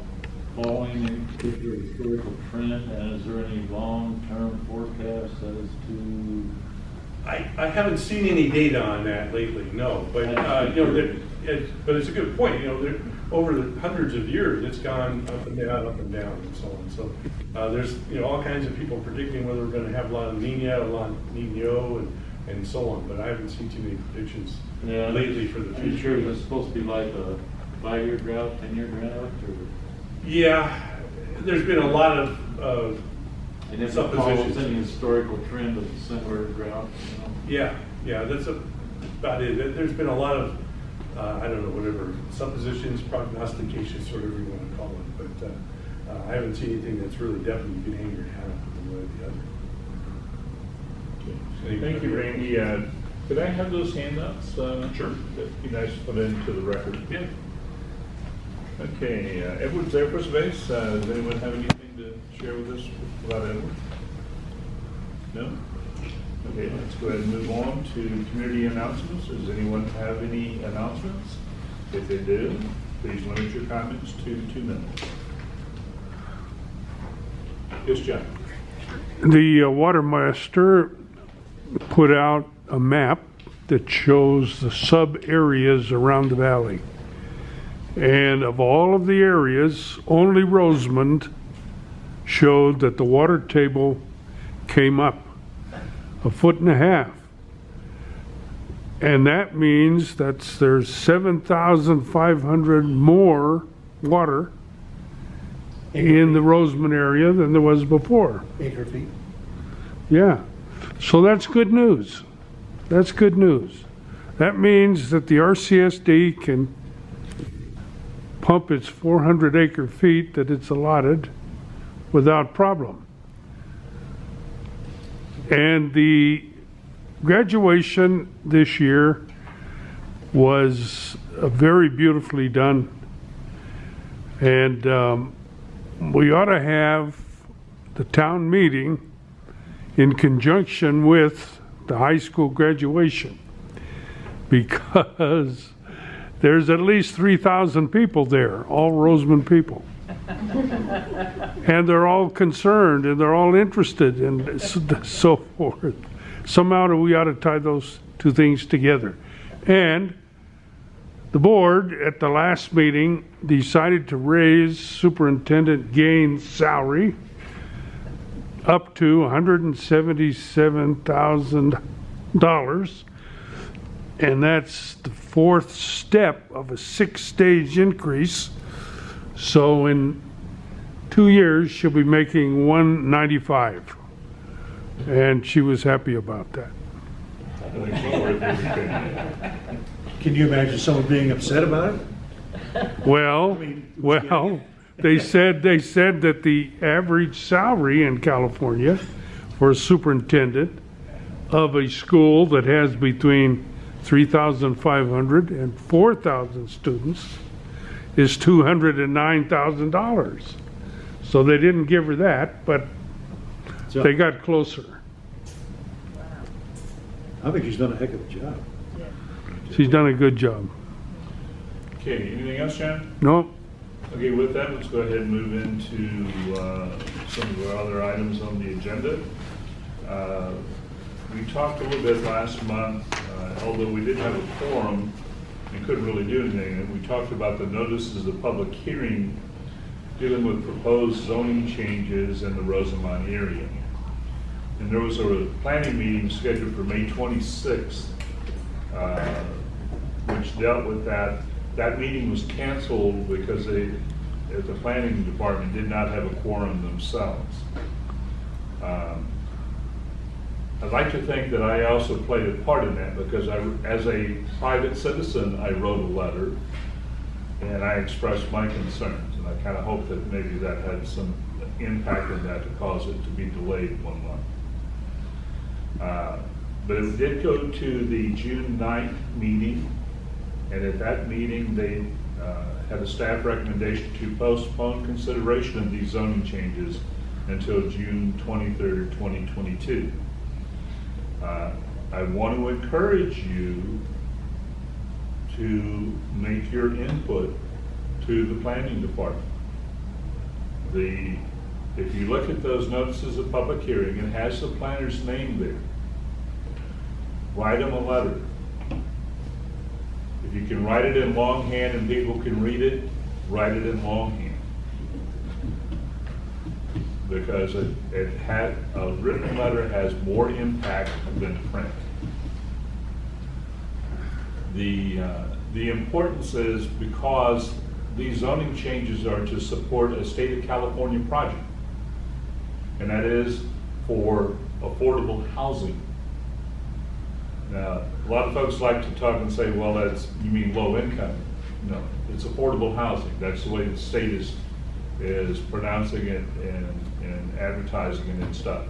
following any particular historical trend, and is there any long-term forecast as to I haven't seen any data on that lately, no, but, you know, but it's a good point, you know, over the hundreds of years, it's gone up and down, and so on. So there's, you know, all kinds of people predicting whether we're gonna have La Nina, La Nino, and so on, but I haven't seen too many predictions lately for the Are you future. sure it's supposed to be like a 5-year drought, 10-year drought, or? Yeah, there's been a lot of And if it follows suppositions. any historical trend of similar drought, you know? Yeah, that's about it. There's been a lot of, I don't know, whatever, suppositions, prognostications, whatever you want to call it, but I haven't seen anything that's really definitely you can hang your hat on one way or the other. Thank you, Randy. Could I have those handouts? Sure. That'd be nice to put into the record. Yeah. Okay, Edwards Air Force Base, does anyone have anything to share with us about Edwards? No? Okay, let's go ahead and move on to community announcements. Does anyone have any announcements? If they do, please limit your comments to 2 minutes. Yes, John? The Watermaster put out a map that shows the sub-areas around the valley. And of all of the areas, only Rosamond showed that the water table came up 1.5 feet. And that means that there's 7,500 more water in the Rosamond area than there was before. Acre feet. Yeah, so that's good news. That's good news. That means that the RCSD can pump its 400 acre feet that it's allotted without problem. And the graduation this year was very beautifully done. And we ought to have the town meeting in conjunction with the high school graduation, because there's at least 3,000 people there, all Rosamond people. And they're all concerned and they're all interested and so forth. Somehow we ought to tie those two things together. And the board at the last meeting decided to raise Superintendent Gaines' salary up to $177,000. And that's the 4th step of a 6-stage increase. So in 2 years, she'll be making $195,000. And she was happy about that. Can you imagine someone being upset about it? Well, they said that the average salary in California for a superintendent of a school that has between 3,500 and 4,000 students is $209,000. So they didn't give her that, but they got closer. I think she's done a heck of a job. She's done a good job. Okay, anything else, John? No? Okay, with that, let's go ahead and move into some of our other items on the agenda. We talked a little bit last month, although we didn't have a quorum and couldn't really do anything, and we talked about the notices of public hearing dealing with proposed zoning changes in the Rosamond area. And there was a planning meeting scheduled for May 26th, which dealt with that. That meeting was canceled because the planning department did not have a quorum themselves. I'd like to think that I also played a part in that, because as a private citizen, I wrote a letter and I expressed my concerns, and I kind of hope that maybe that had some impact in that to cause it to be delayed 1 month. But it did go to the June 9th meeting, and at that meeting they had a staff recommendation to postpone consideration of these zoning changes until June 23rd, 2022. I want to encourage you to make your input to the planning department. If you look at those notices of public hearing, it has the planner's name there. write them a letter. If you can write it in longhand and people can read it, write it in longhand. Because a written letter has more impact than print. The importance is because these zoning changes are to support a state of California project. And that is for affordable housing. Now, a lot of folks like to talk and say, well, you mean low income. No, it's affordable housing. That's the way the state is pronouncing it and advertising it and stuff.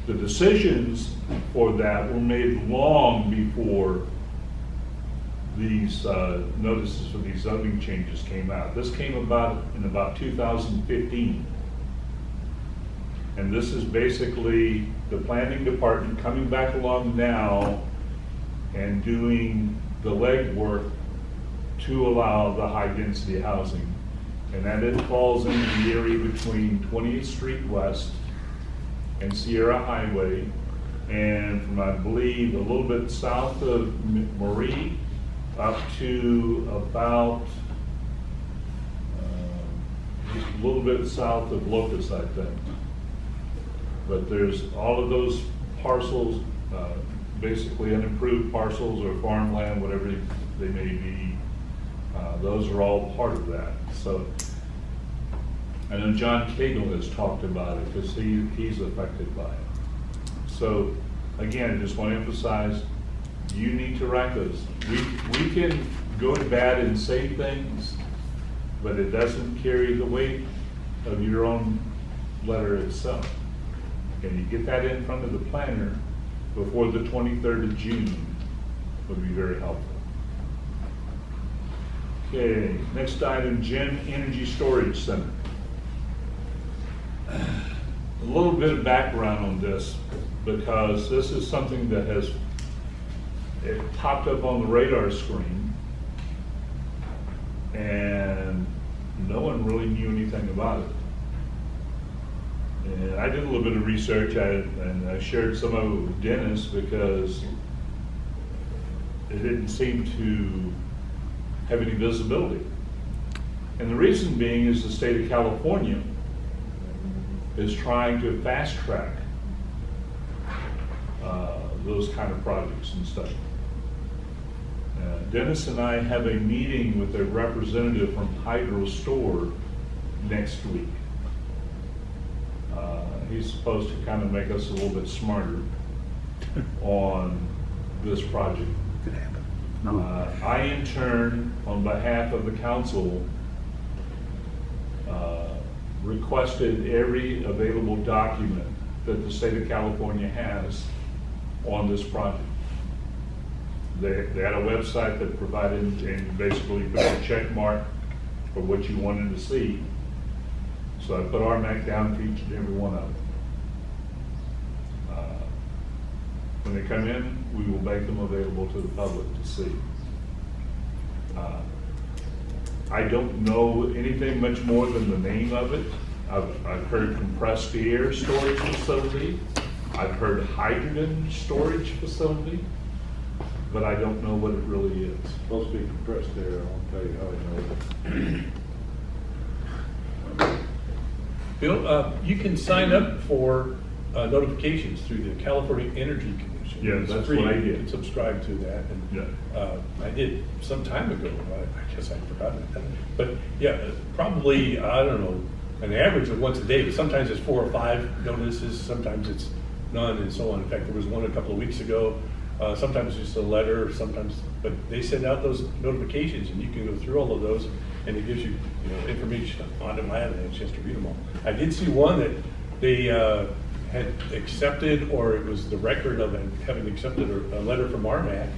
The decisions for that were made long before these notices for these zoning changes came out. This came about in about 2015. And this is basically the planning department coming back along now and doing the legwork to allow the high density housing. And that it falls into the area between 20th Street West and Sierra Highway, and from, I believe, a little bit south of Marie up to about just a little bit south of Locust, I think. But there's all of those parcels, basically unimproved parcels or farmland, whatever they may be, those are all part of that. So I know John Cagle has talked about it because he's affected by it. So again, I just want to emphasize, you need to write those. We can go to bat and say things, but it doesn't carry the weight of your own letter itself. And you get that in front of the planner before the 23rd of June would be very helpful. Okay, next item, Gem Energy Storage Center. A little bit of background on this, because this is something that it popped up on the radar screen, and no one really knew anything about it. And I did a little bit of research, and I shared some of it with Dennis because it didn't seem to have any visibility. And the reason being is the state of California is trying to fast track those kind of projects and stuff. Dennis and I have a meeting with a representative from Hydro Store next week. He's supposed to kind of make us a little bit smarter on this project. Could happen. I, in turn, on behalf of the council, requested every available document that the state of California has on this project. They had a website that provided, and basically put a check mark for what you wanted to see. So I put RMAC down for each and every one of them. When they come in, we will make them available to the public to see. I don't know anything much more than the name of it. I've heard compressed air storage facility. I've heard hydrogen storage facility, but I don't know what it really is. It's supposed to be compressed air, I won't tell you how I know it. Bill, you can sign up for notifications through the California Energy Commission. Yeah, It's that's free. what I You did. can subscribe to that. And, I did some time ago. I guess I forgot that. But yeah, probably, I don't know, an average of once a day. But sometimes it's 4 or 5 notices. Sometimes it's none, and so on. In fact, there was one a couple of weeks ago. Sometimes it's just a letter, sometimes, but they send out those notifications, and you can go through all of those, and it gives you, information on them. I haven't had a chance to read them all. I did see one that they had accepted, or it was the record of having accepted a letter from RMAC.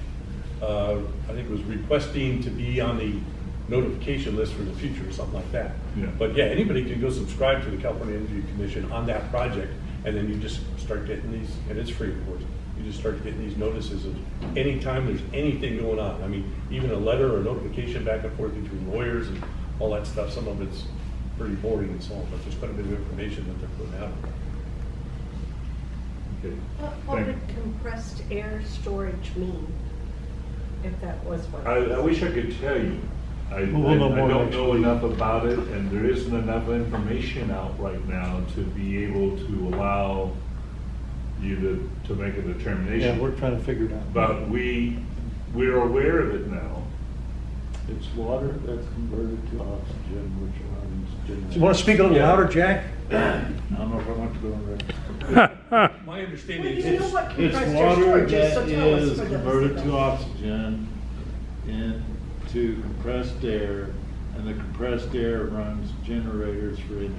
I think it was requesting to be on the notification list for the future or something like that. Yeah. But yeah, anybody can go subscribe to the California Energy Commission on that project, and then you just start getting these, and it's free, of course. You just start getting these notices of anytime there's anything going on. I mean, even a letter or notification back and forth between lawyers and all that stuff. Some of it's pretty boring and so on, but there's quite a bit of information that they're putting out. Okay. What Thank- would compressed air storage mean, if that was what? I wish I could tell you. I We'll know more don't next know week. enough about it, and there isn't enough information out right now to be able to allow you to make a determination. Yeah, we're trying to figure it out. But we're aware of it now. It's water that's converted to oxygen, which runs generators. You want to speak a little louder, Jack? I don't know if I want to go on record. My understanding Well, is you know what It's compressed air water storage is, that so tell us is for those converted that to don't. oxygen into compressed air, and the compressed air runs generators for energy.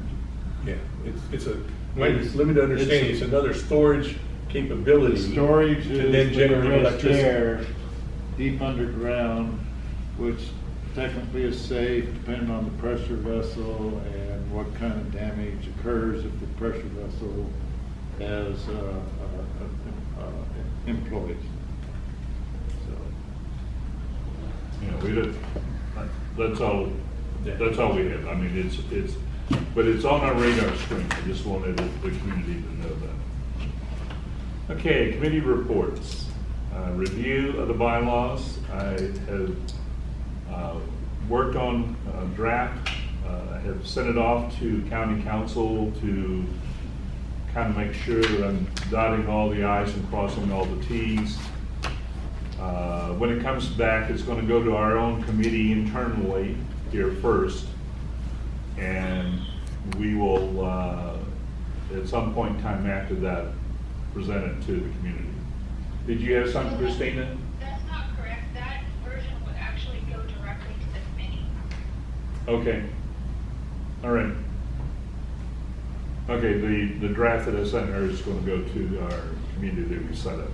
yeah, it's a, my limited understanding, it's another storage capability. Storage to then is the generate compressed electricity. air deep underground, which technically is safe depending on the pressure vessel and what kind of damage occurs if the pressure vessel has employees. So. You know, we don't, that's all we have. I mean, it's, but it's on our radar screen. I just wanted the community to know that. Okay, committee reports. Review of the bylaws. I have worked on a draft. I have sent it off to county council to kind of make sure that I'm dotting all the i's and crossing all the t's. When it comes back, it's going to go to our own committee internally here first, and we will, at some point in time after that, present it to the community. Did you have something, Christina? That's not correct. That version would actually go directly to the committee. Okay. All right. Okay, the draft that I sent her is going to go to our community that we set up.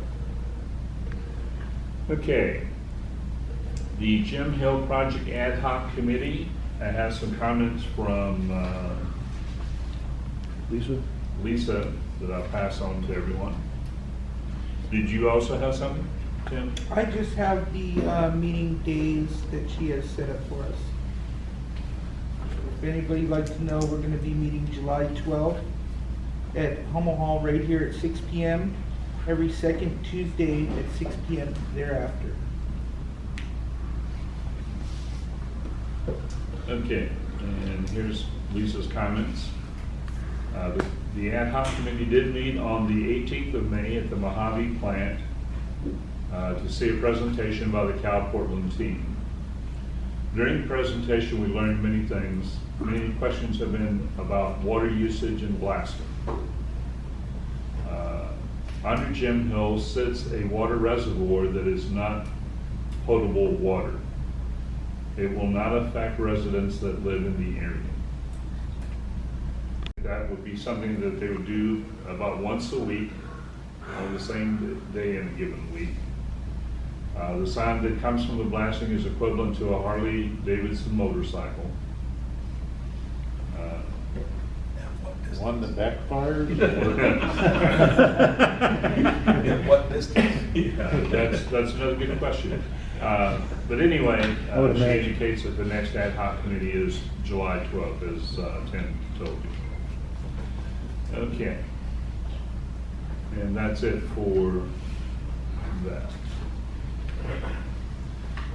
Okay. The Jim Hill Project Ad Hoc Committee, I have some comments from Lisa that I'll pass on to everyone. Did you also have something, Tim? I just have the meeting days that she has set up for us. If anybody'd like to know, we're gonna be meeting July 12th at Hummel Hall right here at 6 p.m. every second Tuesday at 6 p.m. thereafter. Okay, and here's Lisa's comments. The ad hoc committee did meet on the 18th of May at the Mojave plant to see a presentation by the Cal Portland team. During the presentation, we learned many things. Many questions have been about water usage and blasting. Under Jim Hill sits a water reservoir that is not potable water. It will not affect residents that live in the area. That would be something that they would do about once a week, on the same day in a given week. The sound that comes from the blasting is equivalent to a Harley Davidson motorcycle. One that backfired? In what distance? Yeah, that's another good question. But anyway, she indicates that the next ad hoc committee is July 12th, as Tim told you. Okay. And that's it for that.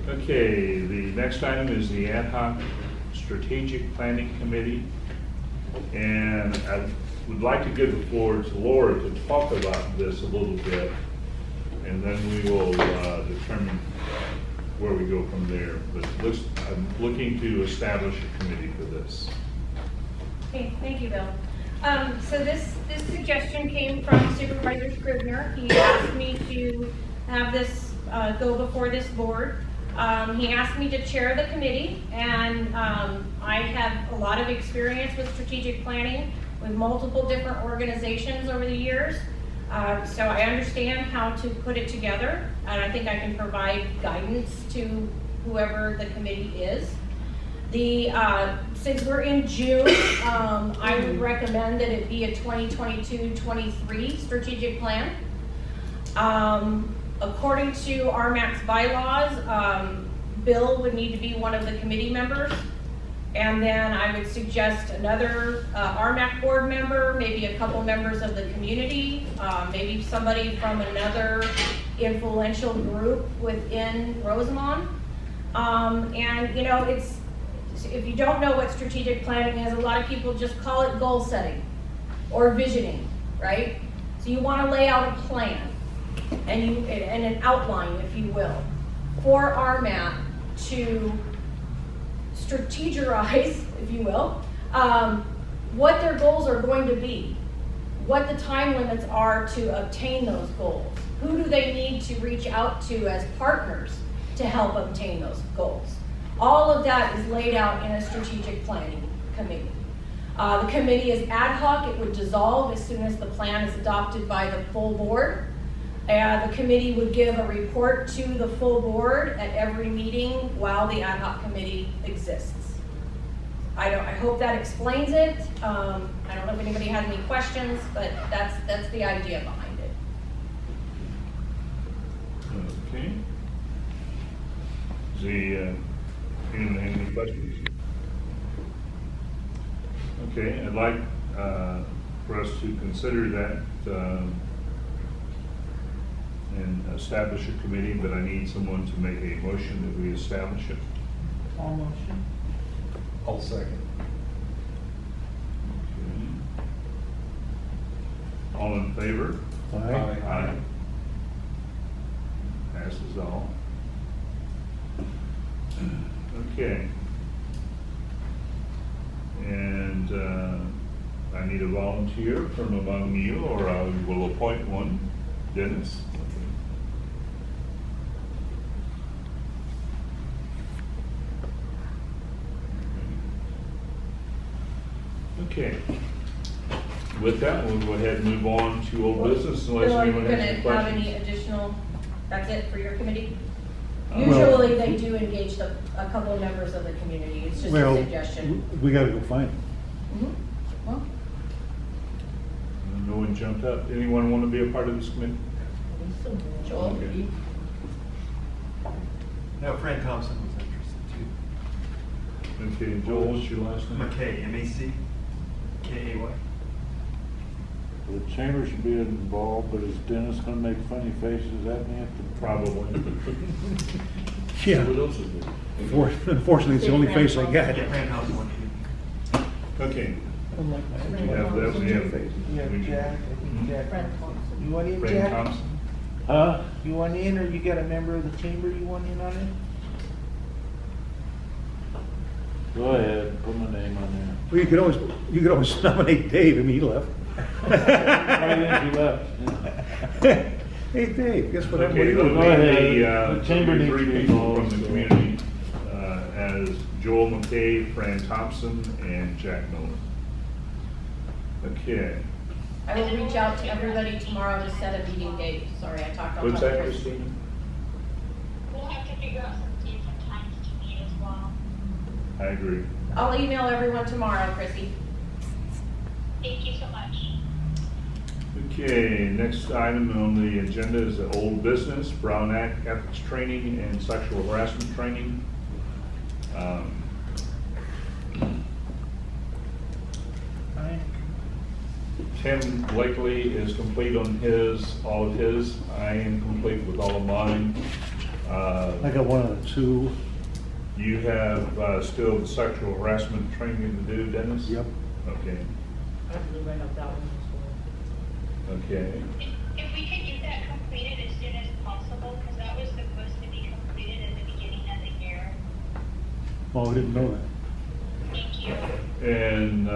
Okay, the next item is the ad hoc strategic planning committee. And I would like to give the floor to Laura to talk about this a little bit, and then we will determine where we go from there. But I'm looking to establish a committee for this. Okay, thank you, Bill. So this suggestion came from Supervisor Scribner. He asked me to have this go before this board. He asked me to chair the committee, and I have a lot of experience with strategic planning with multiple different organizations over the years. So I understand how to put it together, and I think I can provide guidance to whoever the committee is. Since we're in June, I would recommend that it be a 2022-23 strategic plan. According to RMAC's bylaws, Bill would need to be one of the committee members. And then I would suggest another RMAC board member, maybe a couple members of the community, maybe somebody from another influential group within Rosamond. And you know, if you don't know what strategic planning is, a lot of people just call it goal setting or visioning, right? So you want to lay out a plan and an outline, if you will, for RMAC to strategize, if you will, what their goals are going to be, what the time limits are to obtain those goals, who do they need to reach out to as partners to help obtain those goals. All of that is laid out in a strategic planning committee. The committee is ad hoc. It would dissolve as soon as the plan is adopted by the full board. The committee would give a report to the full board at every meeting while the ad hoc committee exists. I hope that explains it. I don't know if anybody has any questions, but that's the idea behind it. Okay. Anyone have any questions? Okay, I'd like for us to consider that and establish a committee, but I need someone to make a motion that we establish it. All motion. I'll second. Okay. All in favor? Aye. Aye. Passes all. Okay. And I need a volunteer from among you, or I will appoint one. Dennis? Okay. With that, we'll go ahead and move on to old business unless Bill, are you anyone going has to any have questions. any additional, that's it for your committee? Well- Usually they do engage a couple of members of the community. It's just a Well, suggestion. we gotta go find them. Mhm. Well, No one jumped up. Anyone want to be a part of this committee? Joel, Okay. you- No, Fran Thompson was interested too. Okay, Joel, what's your last name? McKay, M-A-C-K-A-Y. The chamber should be involved, but is Dennis gonna make funny faces at me? Probably. Yeah. What else is there? Unfortunately, it's the only face I got. Yeah, Fran Thompson won too. Okay. Unlike my We have that, we have. You have Jack, I think Jack. Fran Thompson. You want in, Fran Jack? Thompson? Huh? You want in, or you got a member of the chamber you want in on it? Go ahead, put my name on there. Well, you could always nominate Dave. I mean, he left. Why didn't you left? Hey, Dave, guess what? Okay, Go we'll ahead. name The chamber needs three to be people from involved, the so. community as Joel McKay, Fran Thompson, and Jack Miller. Okay. I will reach out to everybody tomorrow to set a meeting date. Sorry, I talked all What's time. that, Christina? We'll have to figure out some dates and times to meet as well. I agree. I'll email everyone tomorrow, Chrissy. Thank you so much. Okay, next item on the agenda is the old business, Brown Act ethics training and sexual harassment training. Tim Blakely is complete on all of his. I am complete with all of mine. I got one of the two. You have still the sexual harassment training to do, Dennis? Yep. Okay, I believe I have that one as okay. If we could get that completed as soon as possible, because that was supposed to be completed at the beginning of the year. Oh, we didn't know that. Thank you. And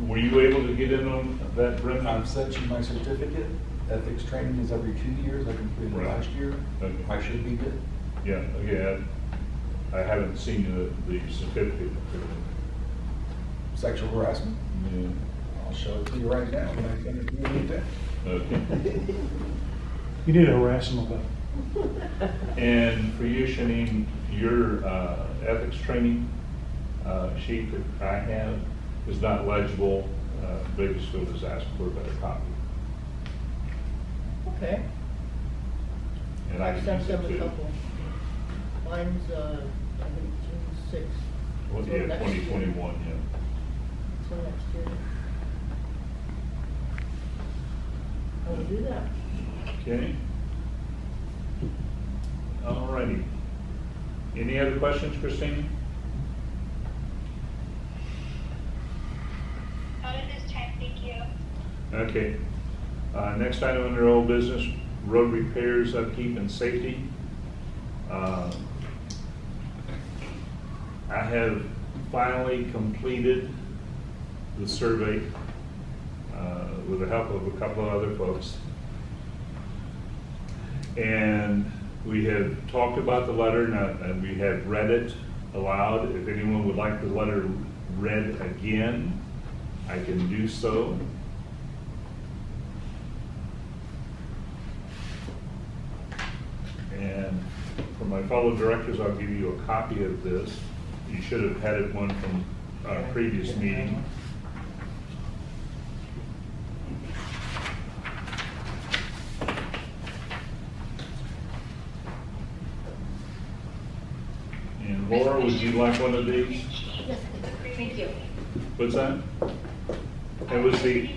were you able to get in on that, Brenda? I've sent you my certificate. Ethics training is every 2 years. I completed Right. last year. Okay. I should be good. Yeah, okay, I haven't seen the certificate. Sexual harassment, Yeah. I'll show it to you right now when I finish the meeting. Okay. You need to harass him about it. And for you, Shanine, your ethics training sheet that I have is not legible. Bakersfield has asked for a better copy. well. Okay. And I I've can sent use it them a too. couple. Mine's, I think June 6th. Well, yeah, 2021, yeah. So next year. I'll do that. Okay. All righty. Any other questions, Christine? Not at this time, thank you. Okay. Next item under old business, road repairs, upkeep, and safety. I have finally completed the survey with the help of a couple of other folks. And we have talked about the letter, and we have read it aloud. If anyone would like the letter read again, I can do so. And for my fellow directors, I'll give you a copy of this. You should have had it one from a previous meeting. And Laura, would you like one of these? Thank you. What's that? It was the,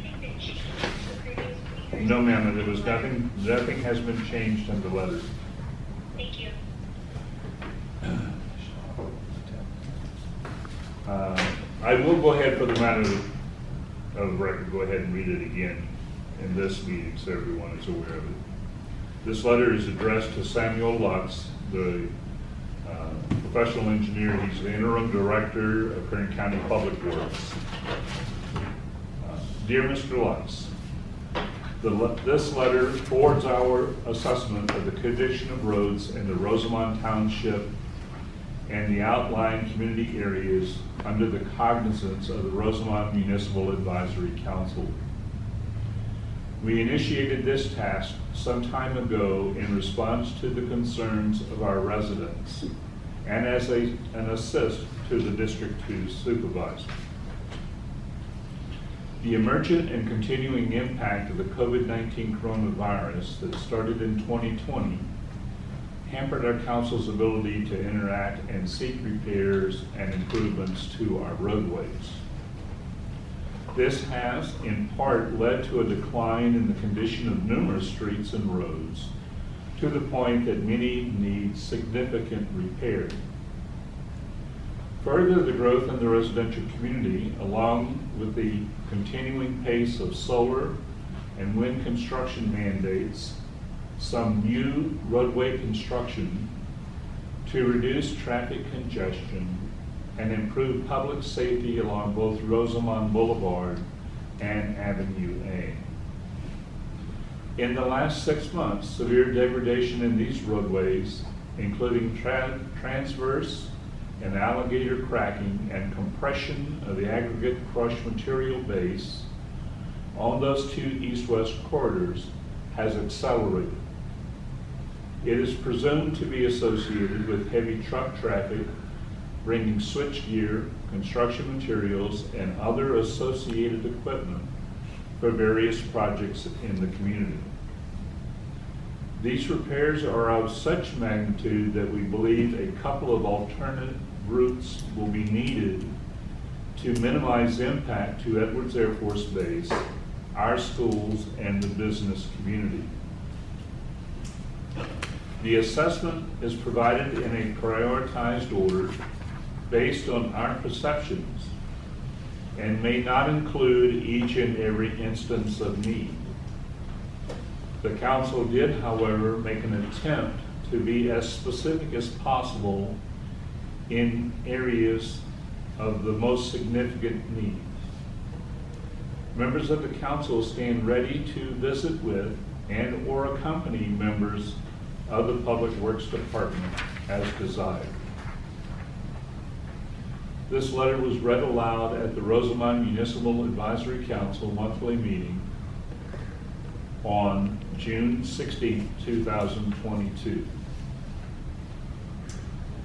no ma'am, there was nothing has been changed in the letter. Thank you. I will go ahead for the matter of record, go ahead and read it again in this meeting so everyone is aware of it. This letter is addressed to Samuel Lutz, the professional engineer. He's the interim director of Kern County Public Works. Dear Mr. Lutz, this letter forwards our assessment of the condition of roads in the Rosamond Township and the outlying community areas under the cognizance of the Rosamond Municipal Advisory Council. We initiated this task some time ago in response to the concerns of our residents and as an assist to the District 2 supervisor. The emergent and continuing impact of the COVID-19 coronavirus that started in 2020 hampered our council's ability to interact and seek repairs and improvements to our roadways. This has, in part, led to a decline in the condition of numerous streets and roads, to the point that many need significant repair. Further, the growth in the residential community, along with the continuing pace of solar and wind construction mandates, some new roadway construction to reduce traffic congestion and improve public safety along both Rosamond Boulevard and Avenue A. In the last 6 months, severe degradation in these roadways, including transverse and alligator cracking and compression of the aggregate crushed material base on those two east-west corridors, has accelerated. It is presumed to be associated with heavy truck traffic bringing switchgear, construction materials, and other associated equipment for various projects in the community. These repairs are of such magnitude that we believe a couple of alternate routes will be needed to minimize impact to Edwards Air Force Base, our schools, and the business community. The assessment is provided in a prioritized order based on our perceptions and may not include each and every instance of need. The council did, however, make an attempt to be as specific as possible in areas of the most significant need. Members of the council stand ready to visit with and or accompany members of the Public Works Department as desired. This letter was read aloud at the Rosamond Municipal Advisory Council monthly meeting on June 16, 2022.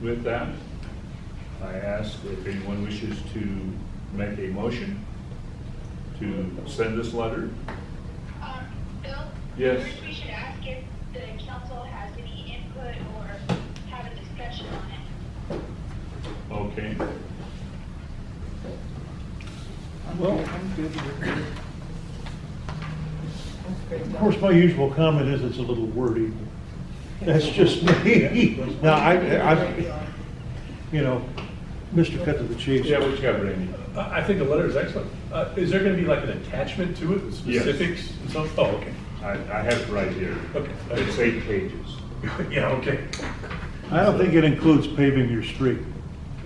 With that, I ask if anyone wishes to make a motion to send this letter. Bill? Yes. First, we should ask if the council has any input or have a discussion on it. Okay. Well, I'm good. of course, my usual comment is it's a little wordy. That's just me. Now, you know, Mr. Cut to the Chase. Yeah, what you got, Randy? I think the letter is excellent. Is there gonna be like an attachment to it with specifics and stuff? Oh, okay. I have it right here. Okay. It's 8 pages. Yeah, okay. I don't think it includes paving your street.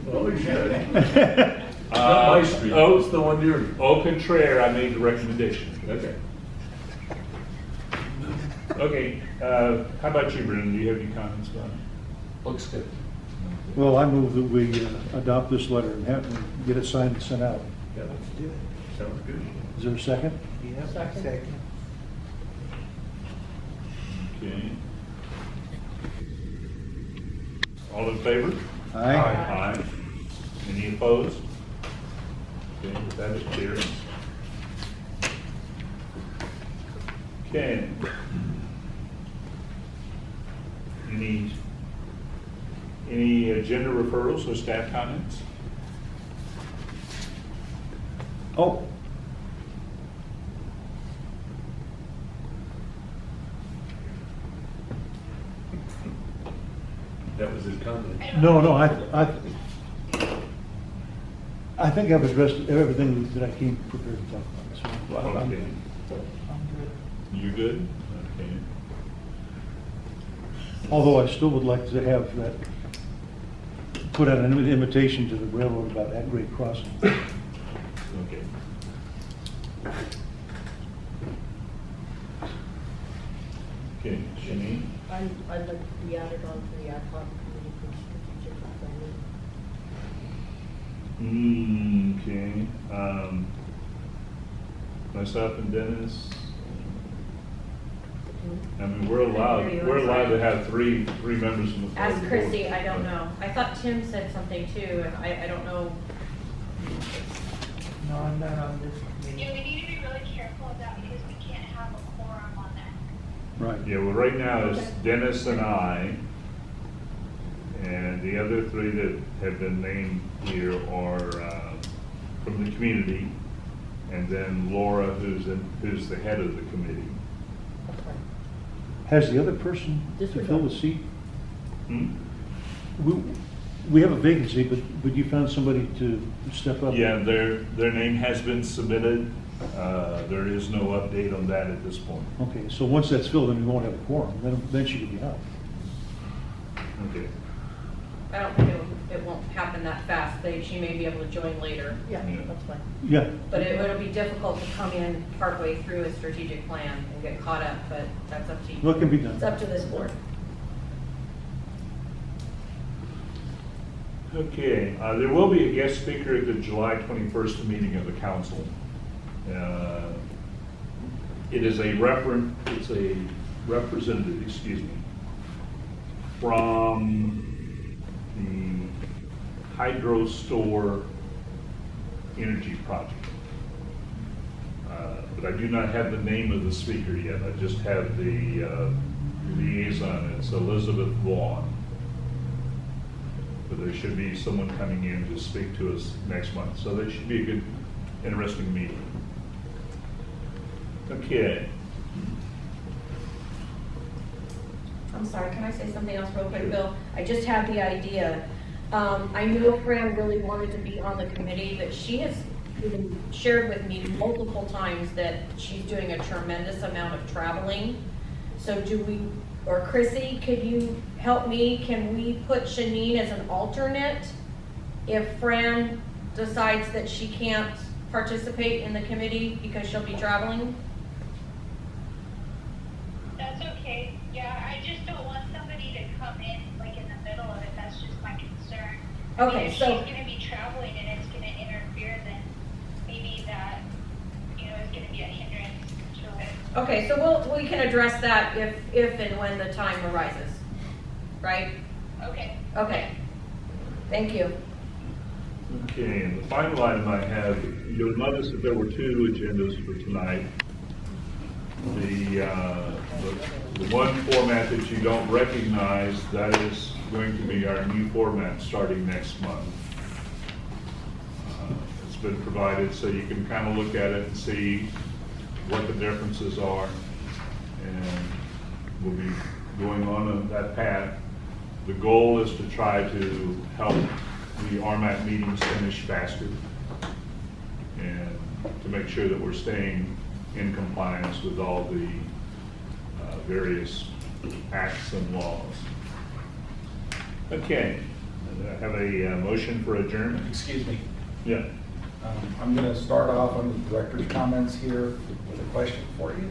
Well, you should. It's not my street, it's the one near me. Au contraire, I made the recommendation. Okay. Okay, how about you, Brendan? Do you have any comments about it? Looks good. Well, I move that we adopt this letter and get it signed and sent out. Yeah, let's do it. Sounds good. Is there a second? Yeah, Second. Okay. All in favor? Aye. Aye. Any opposed? Okay, that is carried. Okay. Any agenda referrals or staff comments? Oh, That was his comment. no, I think I've addressed everything that I came prepared to talk about. So Okay. I'm good. You good? Okay. although I still would like to have that, put out an invitation to the railroad about that grade crossing. Okay. Okay, Janine? I'd like to be added on to the ad hoc committee for strategic planning. Okay, myself and Dennis. I mean, we're allowed to have three members from the. As board. Chrissy, I don't know. I thought Tim said something too, and I don't know. No, I'm not on this Yeah, committee. we need to be really careful of that because we can't have a quorum on that. Right. Yeah, well, right now it's Dennis and I, and the other three that have been named here are from the community, and then Laura, who's the head of the committee. Has the other person to fill the seat? Hmm? We have a vacancy, but you found somebody to step up? Yeah, their name has been submitted. There is no update on that at this point. Okay, so once that's filled, then we won't have a quorum, then she could be out. Okay. I don't think it won't happen that fast. She may be able to join later. Yeah, that's fine. Yeah. But it'll be difficult to come in partway through a strategic plan and get caught up, but that's up to you. What can be done? It's up to this board. Okay, there will be a guest speaker at the July 21st meeting of the council. It's a representative, excuse me, from the Hydro Store Energy Project. But I do not have the name of the speaker yet. I just have the liaison. It's Elizabeth Vaughn. But there should be someone coming in to speak to us next month. So that should be a good, interesting meeting. Okay. I'm sorry, can I say something else real quick, Bill? I just had the idea. I know Fran really wanted to be on the committee, but she has even shared with me multiple times that she's doing a tremendous amount of traveling. So or Chrissy, could you help me? Can we put Janine as an alternate if Fran decides that she can't participate in the committee because she'll be traveling? That's okay. Yeah, I just don't want somebody to come in like in the middle of it. That's just my concern. I mean, Okay, if so. she's gonna be traveling and it's gonna interfere, then maybe that, is gonna be a hindrance to it. Okay, so we can address that if and when the time arises, right? Okay. Okay, thank you. Okay, and the final item I have, you'll notice that there were two agendas for tonight. The one format that you don't recognize, that is going to be our new format starting next month. It's been provided, so you can kind of look at it and see what the differences are. And we'll be going on that path. The goal is to try to help the RMAC meetings finish faster and to make sure that we're staying in compliance with all the various acts and laws. Okay, I have a motion for adjournment. Excuse me. Yeah. I'm going to start off on the director's comments here with a question for you.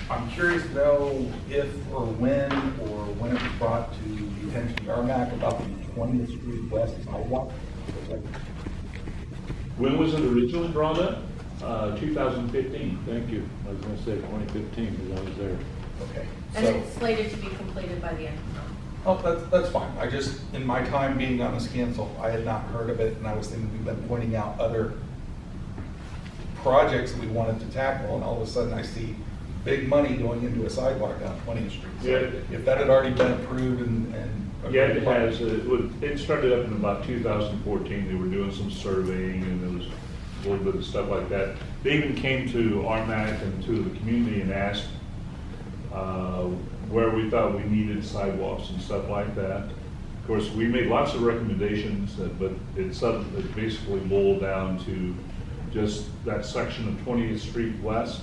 I'm curious to know if or when it was brought to the attention of the RMAC about the 20th Street West sidewalk. When was it originally brought up? 2015. Thank you. I was gonna say 2015, because I was there. Okay. And So, it's slated to be completed by the end of the month. oh, that's fine. I just, in my time being on this council, I had not heard of it, and I was thinking we've been pointing out other projects that we wanted to tackle, and all of a sudden I see big money going into a sidewalk down 20th Street. So Yeah. if that had already been approved and Yeah, it has. It started up in about 2014. They were doing some surveying and there was a little bit of stuff like that. They even came to RMAC and to the community and asked where we thought we needed sidewalks and stuff like that. Of course, we made lots of recommendations, but it basically boiled down to just that section of 20th Street West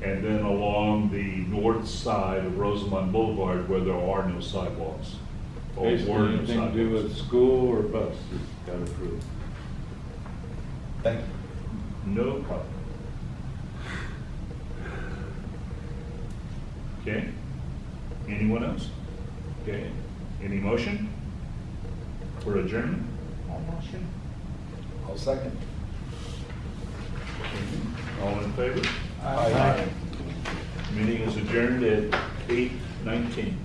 and then along the north side of Rosamond Boulevard where there are no sidewalks. Or Basically, were no anything to do sidewalks. with school or bus, it's got approved. Thank you. No problem. Okay, anyone else? Okay, any motion for adjournment? All motion. I'll second. All in favor? Aye. Meeting is adjourned at 8:19.